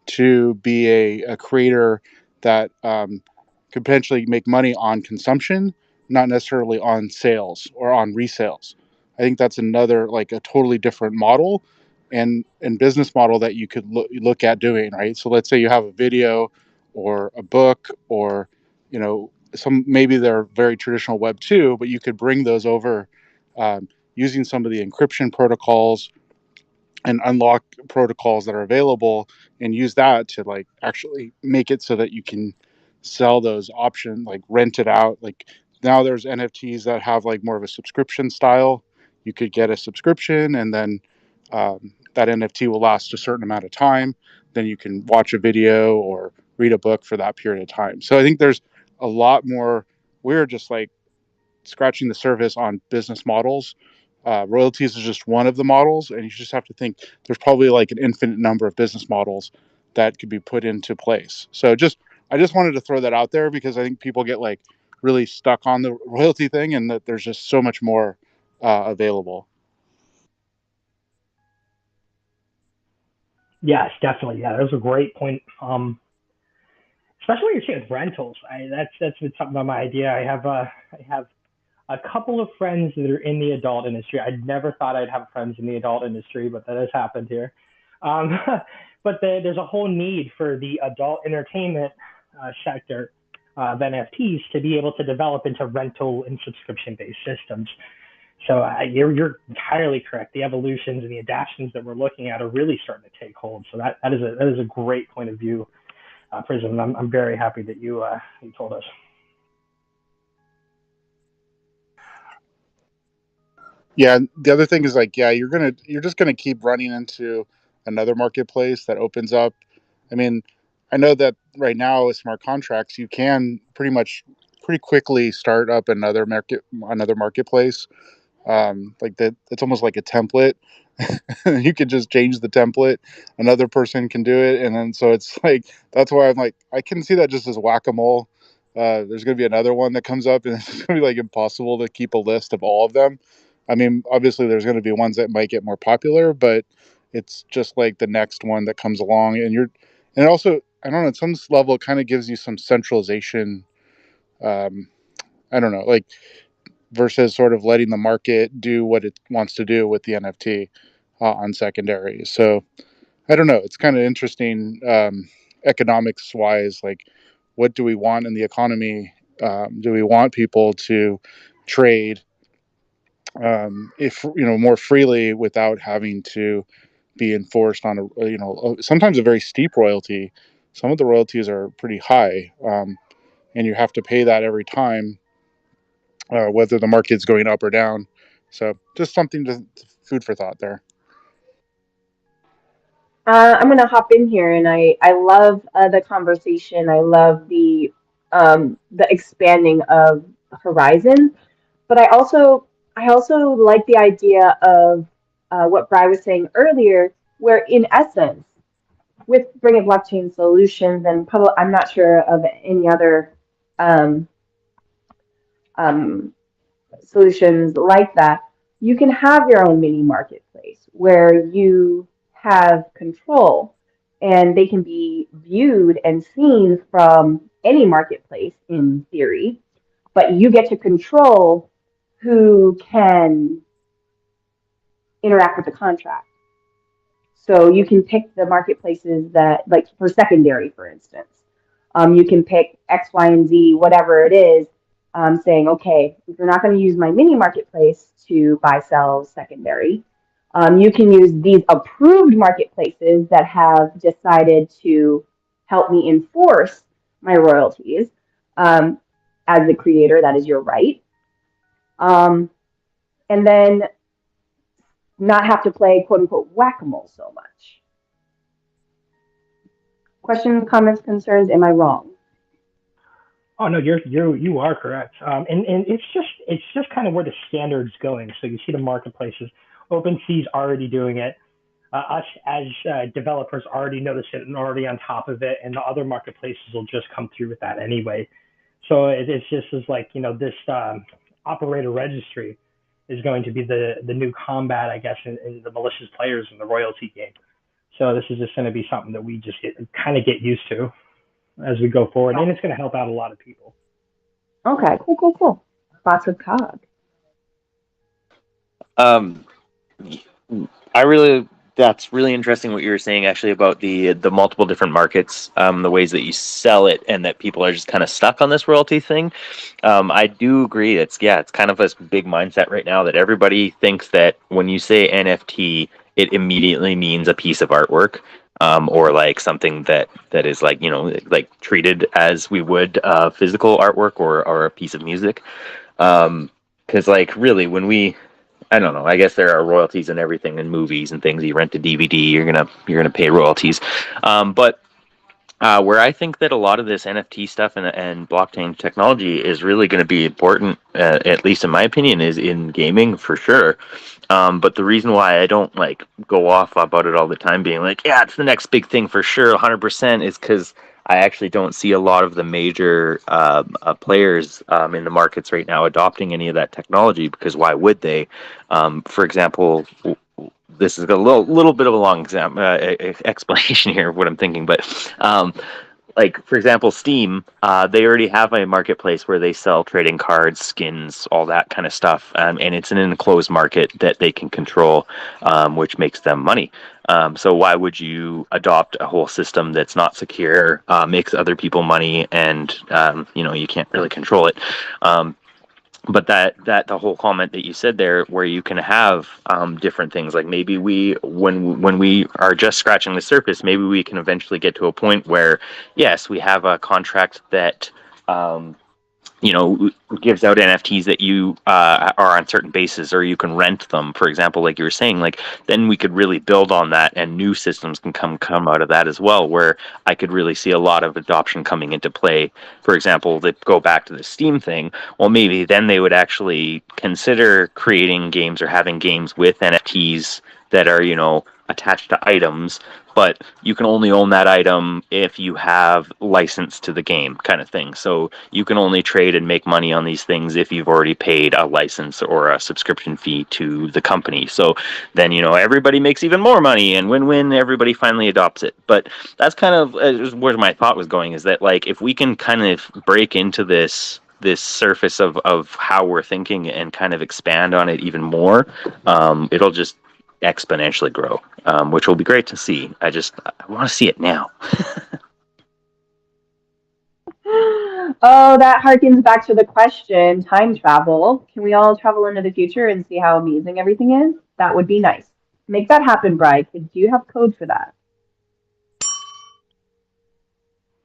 to be a creator that could potentially make money on consumption, not necessarily on sales or on resales. I think that's another, like a totally different model and business model that you could look at doing, right? So let's say you have a video or a book, or some, maybe they're very traditional web 2, but you could bring those over, using some of the encryption protocols and unlock protocols that are available, and use that to like actually make it so that you can sell those options, like rent it out. Like now there's NFTs that have like more of a subscription style. You could get a subscription, and then that NFT will last a certain amount of time. Then you can watch a video or read a book for that period of time. So I think there's a lot more. We're just like scratching the surface on business models. Royalties is just one of the models, and you just have to think there's probably like an infinite number of business models that could be put into place. So I just wanted to throw that out there, because I think people get like really stuck on the royalty thing, and that there's just so much more available. Yes, definitely. Yeah, that was a great point. Especially when you're saying with rentals. That's been something on my idea. I have a couple of friends that are in the adult industry. I never thought I'd have friends in the adult industry, but that has happened here. Um, but there's a whole need for the adult entertainment sector of NFTs to be able to develop into rental and subscription based systems. So you're entirely correct. The evolutions and the adaptations that we're looking at are really starting to take hold. So that is a great point of view, Prism. I'm very happy that you told us. Yeah, the other thing is like, yeah, you're just gonna keep running into another marketplace that opens up. I mean, I know that right now with smart contracts, you can pretty quickly start up another marketplace. Like that, it's almost like a template. You could just change the template. Another person can do it, and then so it's like, that's why I'm like, I can see that just as whack-a-mole. There's going to be another one that comes up, and it's going to be like impossible to keep a list of all of them. I mean, obviously there's going to be ones that might get more popular, but it's just like the next one that comes along, and also, I don't know, at some level it kind of gives you some centralization. um I don't know, like, versus sort of letting the market do what it wants to do with the NFT on secondary. So I don't know. It's kind of interesting, economics wise. Like, what do we want in the economy? Do we want people to trade, if more freely, without having to be enforced on sometimes a very steep royalty? Some of the royalties are pretty high. and you have to pay that every time, whether the market's going up or down. So just something to food for thought there. I'm going to hop in here, and I love the conversation. I love the expanding of horizons, but I also like the idea of what Bri was saying earlier, where in essence, with bringing blockchain solutions and public, I'm not sure of any other um, um, solutions like that. You can have your own mini marketplace where you have control and they can be viewed and seen from any marketplace in theory, but you get to control who can interact with the contract. So you can pick the marketplaces that, like for secondary, for instance, you can pick X, Y, and Z, whatever it is, saying, okay, if you're not going to use my mini marketplace to buy, sell secondary, you can use these approved marketplaces that have decided to help me enforce my royalties. Um, as the creator, that is your right. Um, and then not have to play quote unquote whack-a-mole so much. Questions, comments, concerns? Am I wrong? Oh no, you are correct. And it's just kind of where the standard's going. So you see the marketplaces, OpenSea's already doing it. Us as developers already notice it and already on top of it, and the other marketplaces will just come through with that anyway. So it's just as like this operator registry is going to be the new combat, I guess, in the malicious players in the royalty game. So this is just going to be something that we just get used to as we go forward, and it's going to help out a lot of people. Okay, cool. Thoughts of Cog. Um, I really that's really interesting what you were saying actually about the multiple different markets, the ways that you sell it, and that people are just kind of stuck on this royalty thing. I do agree. It's kind of a big mindset right now that everybody thinks that when you say NFT, it immediately means a piece of artwork. Or like something that is like like treated as we would physical artwork or a piece of music. Because like really when we I don't know. I guess there are royalties and everything in movies and things. You rent a DVD, you're gonna pay royalties. But where I think that a lot of this NFT stuff and blockchain technology is really going to be important, at least in my opinion, is in gaming for sure. But the reason why I don't like go off about it all the time, being like, yeah, it's the next big thing for sure, 100%, is because I actually don't see a lot of the major players in the markets right now adopting any of that technology. Because why would they? For example, this is a little bit of a long explanation here of what I'm thinking, but like for example, Steam, they already have a marketplace where they sell trading cards, skins, all that kind of stuff, and it's an enclosed market that they can control, which makes them money. So why would you adopt a whole system that's not secure, makes other people money, and you can't really control it? But that the whole comment that you said there, where you can have different things, like maybe when we are just scratching the surface, maybe we can eventually get to a point where yes, we have a contract that um, gives out NFTs that you are on certain bases, or you can rent them, for example, like you were saying. Like then we could really build on that, and new systems can come out of that as well. Where I could really see a lot of adoption coming into play. For example, that go back to the Steam thing. Well, maybe then they would actually consider creating games or having games with NFTs that are attached to items, but you can only own that item if you have license to the game, kind of thing. So you can only trade and make money on these things if you've already paid a license or a subscription fee to the company. So then everybody makes even more money, and win-win, everybody finally adopts it. But that's kind of where my thought was going, is that like if we can kind of break into this surface of how we're thinking and kind of expand on it even more, it'll just exponentially grow, which will be great to see. I want to see it now. Oh, that harkens back to the question, time travel. Can we all travel into the future and see how amazing everything is? That would be nice. Make that happen, Bri. Do you have code for that?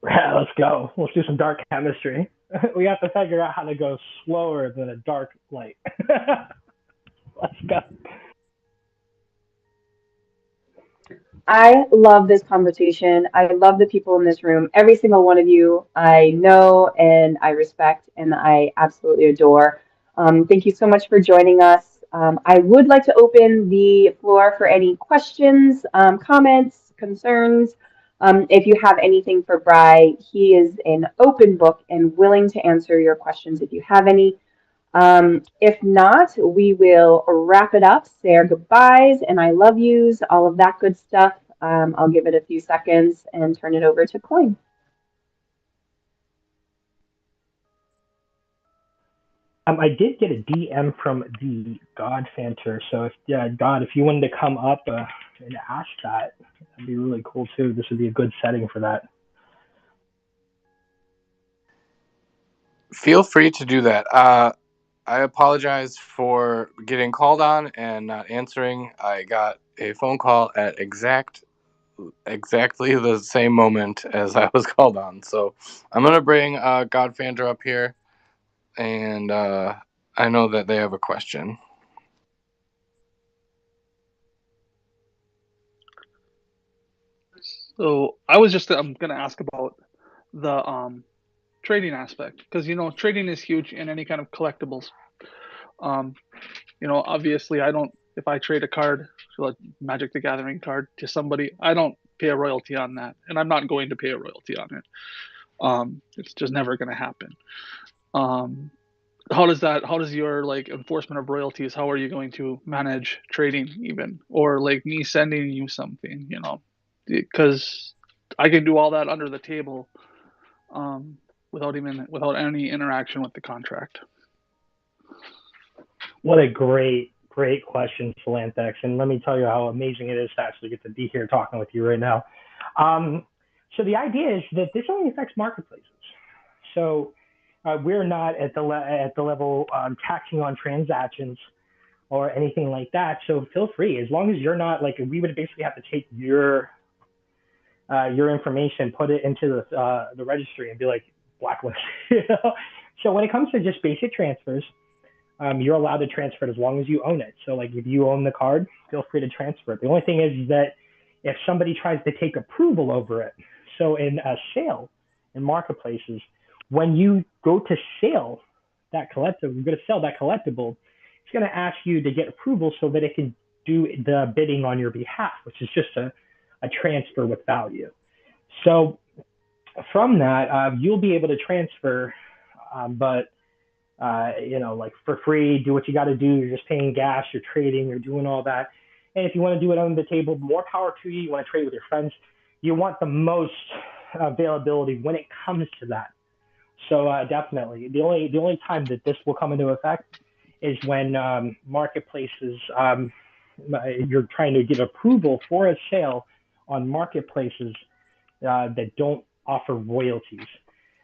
Yeah, let's go. Let's do some dark chemistry. We have to figure out how to go slower than a dark light. Let's go. I love this conversation. I love the people in this room. Every single one of you I know and I respect and I absolutely adore. Thank you so much for joining us. I would like to open the floor for any questions, comments, concerns. If you have anything for Bry, he is an open book and willing to answer your questions if you have any. If not, we will wrap it up, say our goodbyes and I love yous, all of that good stuff. I'll give it a few seconds and turn it over to Coin. I did get a DM from the God Fanter, so if God, if you wanted to come up and ask that, that'd be really cool too. This would be a good setting for that. Feel free to do that. I apologize for getting called on and not answering. I got a phone call at exactly the same moment as I was called on. So I'm gonna bring Godfander up here, and I know that they have a question. So I'm gonna ask about the trading aspect because trading is huge in any kind of collectibles. Um, obviously I don't if I trade a card, so a Magic the Gathering card to somebody, I don't pay a royalty on that, and I'm not going to pay a royalty on it. It's just never going to happen. Um, how does your like enforcement of royalties, how are you going to manage trading even, or like me sending you something, because I can do all that under the table, um, without any interaction with the contract. What a great question, Philanthex. And let me tell you how amazing it is to actually get to be here talking with you right now. So the idea is that this only affects marketplaces. So we're not at the level taxing on transactions or anything like that. So feel free, as long as you're not like, we would basically have to take your information, put it into the registry, and be like blacklist. So when it comes to just basic transfers, you're allowed to transfer it as long as you own it. So like if you own the card, feel free to transfer it. The only thing is that if somebody tries to take approval over it, so in a sale in marketplaces, when you go to sell that collectible, you're going to sell that collectible, it's going to ask you to get approval so that it can do the bidding on your behalf, which is just a transfer with value. So from that, you'll be able to transfer, but like for free, do what you got to do. You're just paying gas, you're trading, you're doing all that. And if you want to do it on the table, more power to you. You want to trade with your friends. You want the most availability when it comes to that. So definitely, the only time that this will come into effect is when marketplaces, you're trying to give approval for a sale on marketplaces that don't offer royalties.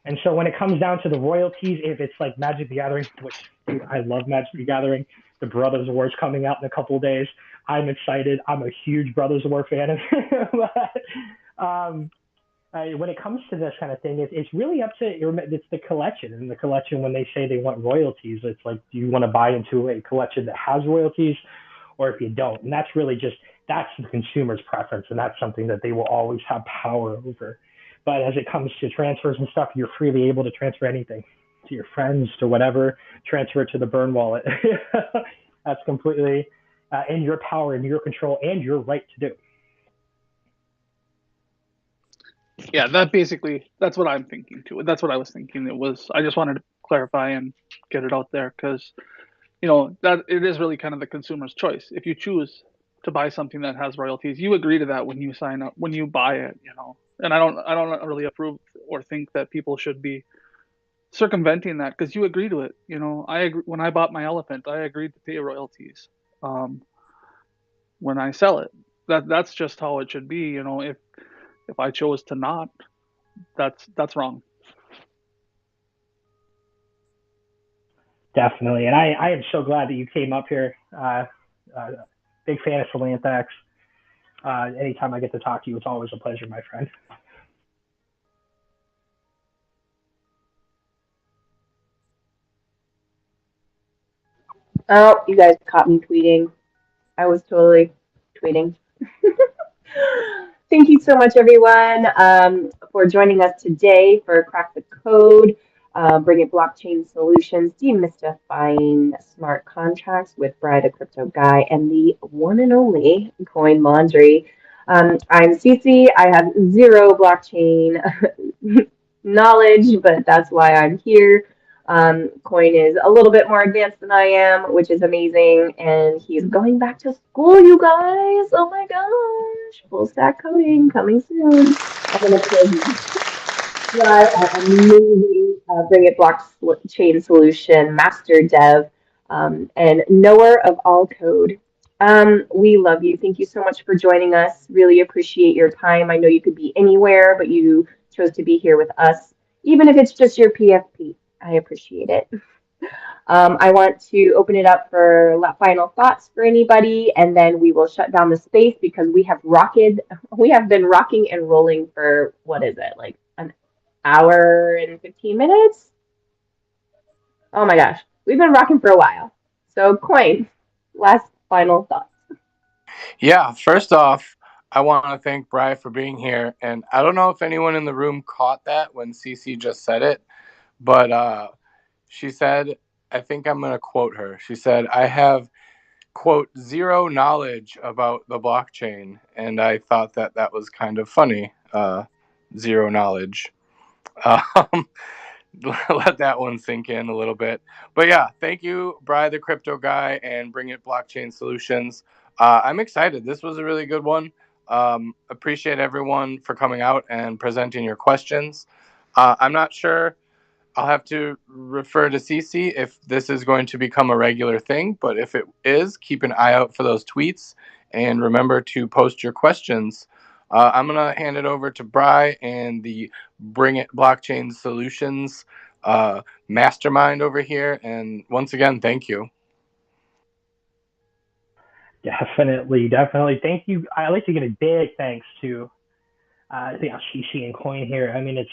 And so when it comes down to the royalties, if it's like Magic the Gathering, which dude, I love Magic the Gathering, the Brothers War is coming out in a couple of days. I'm excited. I'm a huge Brothers War fan. But when it comes to this kind of thing, it's really up to it's the collection. And the collection, when they say they want royalties, it's like, do you want to buy into a collection that has royalties, or if you don't? And that's really just that's the consumer's preference, and that's something that they will always have power over. But as it comes to transfers and stuff, you're freely able to transfer anything to your friends, to whatever, transfer it to the burn wallet. That's completely in your power, in your control, and your right to do. Yeah, that's what I'm thinking too. That's what I was thinking. I just wanted to clarify and get it out there because that it is really kind of the consumer's choice. If you choose to buy something that has royalties, you agree to that when you sign up, when you buy it. And I don't really approve or think that people should be circumventing that because you agree to it. I agree, when I bought my elephant, I agreed to pay royalties um, when I sell it. That's just how it should be. If I chose to not, that's wrong. Definitely. And I am so glad that you came up here. Big fan of Philanthex. Anytime I get to talk to you, it's always a pleasure, my friend. Oh, you guys caught me tweeting. I was totally tweeting. Thank you so much, everyone, for joining us today for Crack the Code, Bring It Blockchain Solutions, Demystifying Smart Contracts with Bri the Crypto Guy, and the one and only Coin Laundry. I'm Cece. I have zero blockchain knowledge, but that's why I'm here. Coin is a little bit more advanced than I am, which is amazing. And he's going back to school, you guys. Oh my gosh. Full stack coding coming soon. I'm going to close Right, amazing Bring It Blockchain solution, master dev, and knower of all code. We love you. Thank you so much for joining us. Really appreciate your time. I know you could be anywhere, but you chose to be here with us, even if it's just your PFP. I appreciate it. I want to open it up for final thoughts for anybody, and then we will shut down the space because we have been rocking and rolling for what is it, like an hour and 15 minutes? Oh my gosh, we've been rocking for a while. So, Coin, last final thoughts. Yeah, first off, I want to thank Bri for being here. And I don't know if anyone in the room caught that when Cece just said it, but she said, I think I'm going to quote her. She said, I have, quote, zero knowledge about the blockchain. And I thought that that was kind of funny. Zero knowledge. Um, let that one sink in a little bit. But yeah, thank you, Bri the Crypto Guy, and Bring It Blockchain Solutions. I'm excited. This was a really good one. Appreciate everyone for coming out and presenting your questions. I'm not sure. I'll have to refer to Cece if this is going to become a regular thing. But if it is, keep an eye out for those tweets and remember to post your questions. I'm going to hand it over to Bri and the Bring It Blockchain Solutions mastermind over here. And once again, thank you. Definitely, definitely. Thank you. I like to give a big thanks to CC and Coin here. I mean, it's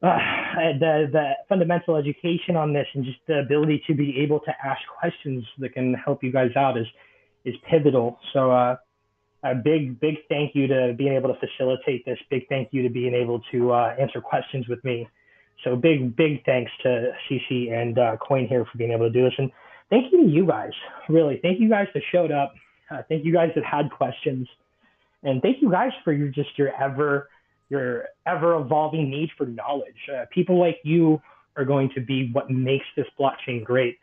the fundamental education on this and just the ability to be able to ask questions that can help you guys out is pivotal. So a big thank you to being able to facilitate this. Big thank you to being able to answer questions with me. So big thanks to CC and Coin here for being able to do this, and thank you to you guys. Really, thank you guys that showed up. Thank you guys that had questions, and thank you guys for your ever evolving need for knowledge. People like you are going to be what makes this blockchain great.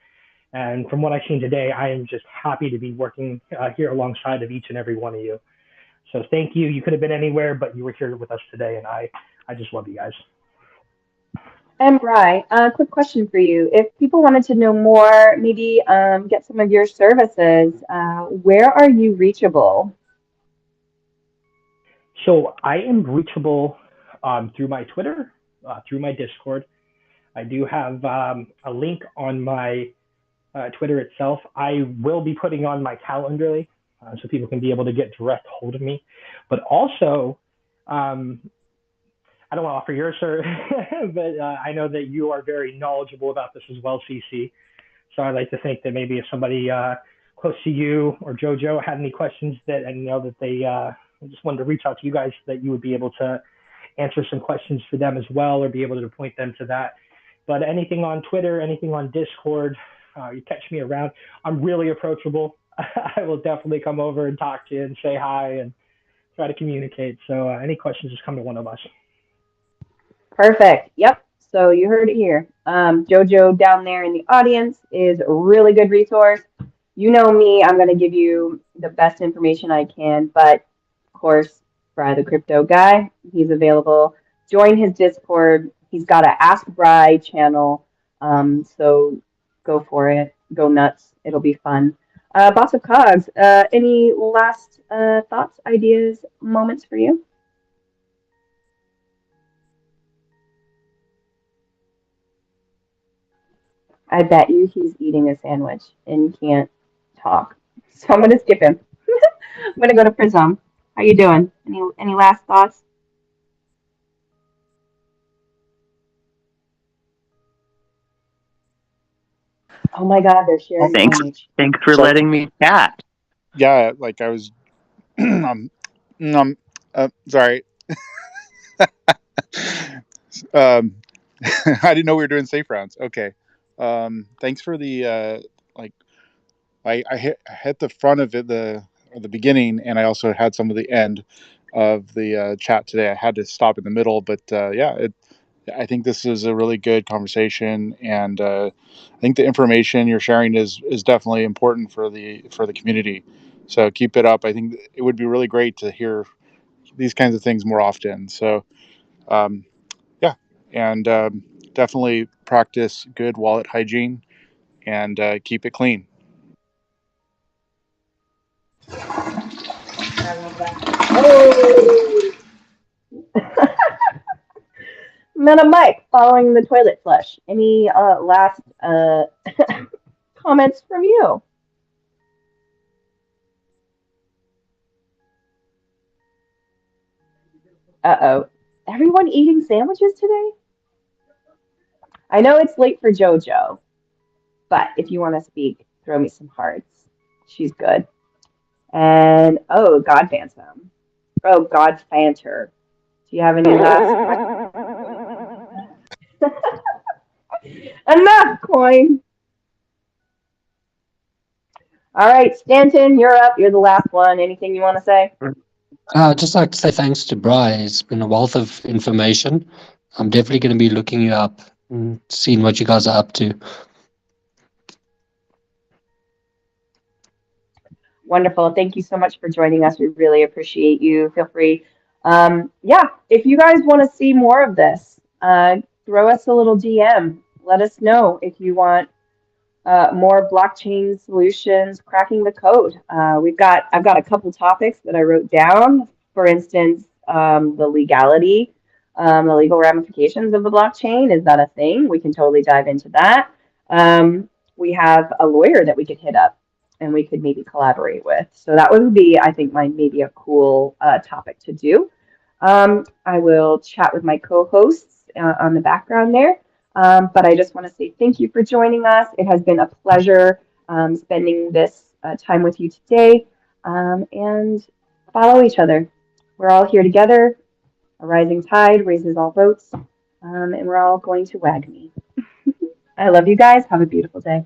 And from what I've seen today, I am just happy to be working here alongside of each and every one of you. So thank you. You could have been anywhere, but you were here with us today, and I just love you guys. And Bri, a quick question for you. If people wanted to know more, maybe get some of your services, where are you reachable? So I am reachable through my Twitter, through my Discord. I do have a link on my Twitter itself. I will be putting on my Calendly so people can be able to get direct hold of me. But also, um, I don't want to offer yours, sir, but I know that you are very knowledgeable about this as well, CC. So I'd like to think that maybe if somebody close to you or JoJo had any questions that I know that they just wanted to reach out to you guys, that you would be able to answer some questions for them as well, or be able to point them to that. But anything on Twitter, anything on Discord, you catch me around. I'm really approachable. I will definitely come over and talk to you and say hi and try to communicate. So any questions, just come to one of us. Perfect. Yep. So you heard it here. Jojo down there in the audience is a really good resource. You know me, I'm going to give you the best information I can, but of course, Bri the Crypto Guy, he's available. Join his Discord. He's got a Ask Bri channel. So go for it. Go nuts. It'll be fun. Boss of Cogs, any last thoughts, ideas, moments for you? I bet you he's eating a sandwich and can't talk. So I'm gonna skip him. I'm gonna go to Prism. How you doing? Any last thoughts? Oh my God, they're Oh, sharing Thanks, image. thanks for sorry. letting me chat. Yeah, like I was. Um, sorry. um, I didn't know we were doing safe rounds. Okay. Thanks for the like. I hit the front of it, the beginning, and I also had some of the end of the chat today. I had to stop in the middle, but yeah, I think this is a really good conversation, and I think the information you're sharing is definitely important for the community. So keep it up. I think it would be really great to hear these kinds of things more often. So um, yeah, and definitely practice good wallet hygiene and keep it clean. I love that. Oh, and then a Mike following the toilet flush. Any last comments from you? Uh-oh. Everyone eating sandwiches today? I know it's late for JoJo, but if you want to speak, throw me some hearts. She's good. And oh, God Phantom. Oh, God Fanter. Do you have any last enough coin? All right, Stanton, you're up. You're the last one. Anything you want to say? I'd just like to say thanks to Bri. It's been a wealth of information. I'm definitely going to be looking you up and seeing what you guys are up to. Wonderful. Thank you so much for joining us. We really appreciate you. Feel free. Yeah, if you guys want to see more of this, throw us a little DM. Let us know if you want more blockchain solutions, cracking the code. I've got a couple topics that I wrote down. For instance, the legal ramifications of the blockchain. Is that a thing? We can totally dive into that. We have a lawyer that we could hit up and we could maybe collaborate with. So that would be, I think, maybe a cool topic to do. I will chat with my co-hosts on the background there. But I just want to say thank you for joining us. It has been a pleasure spending this time with you today. And follow each other. We're all here together. A rising tide raises all boats. And we're all going to WAGMI. I love you guys. Have a beautiful day.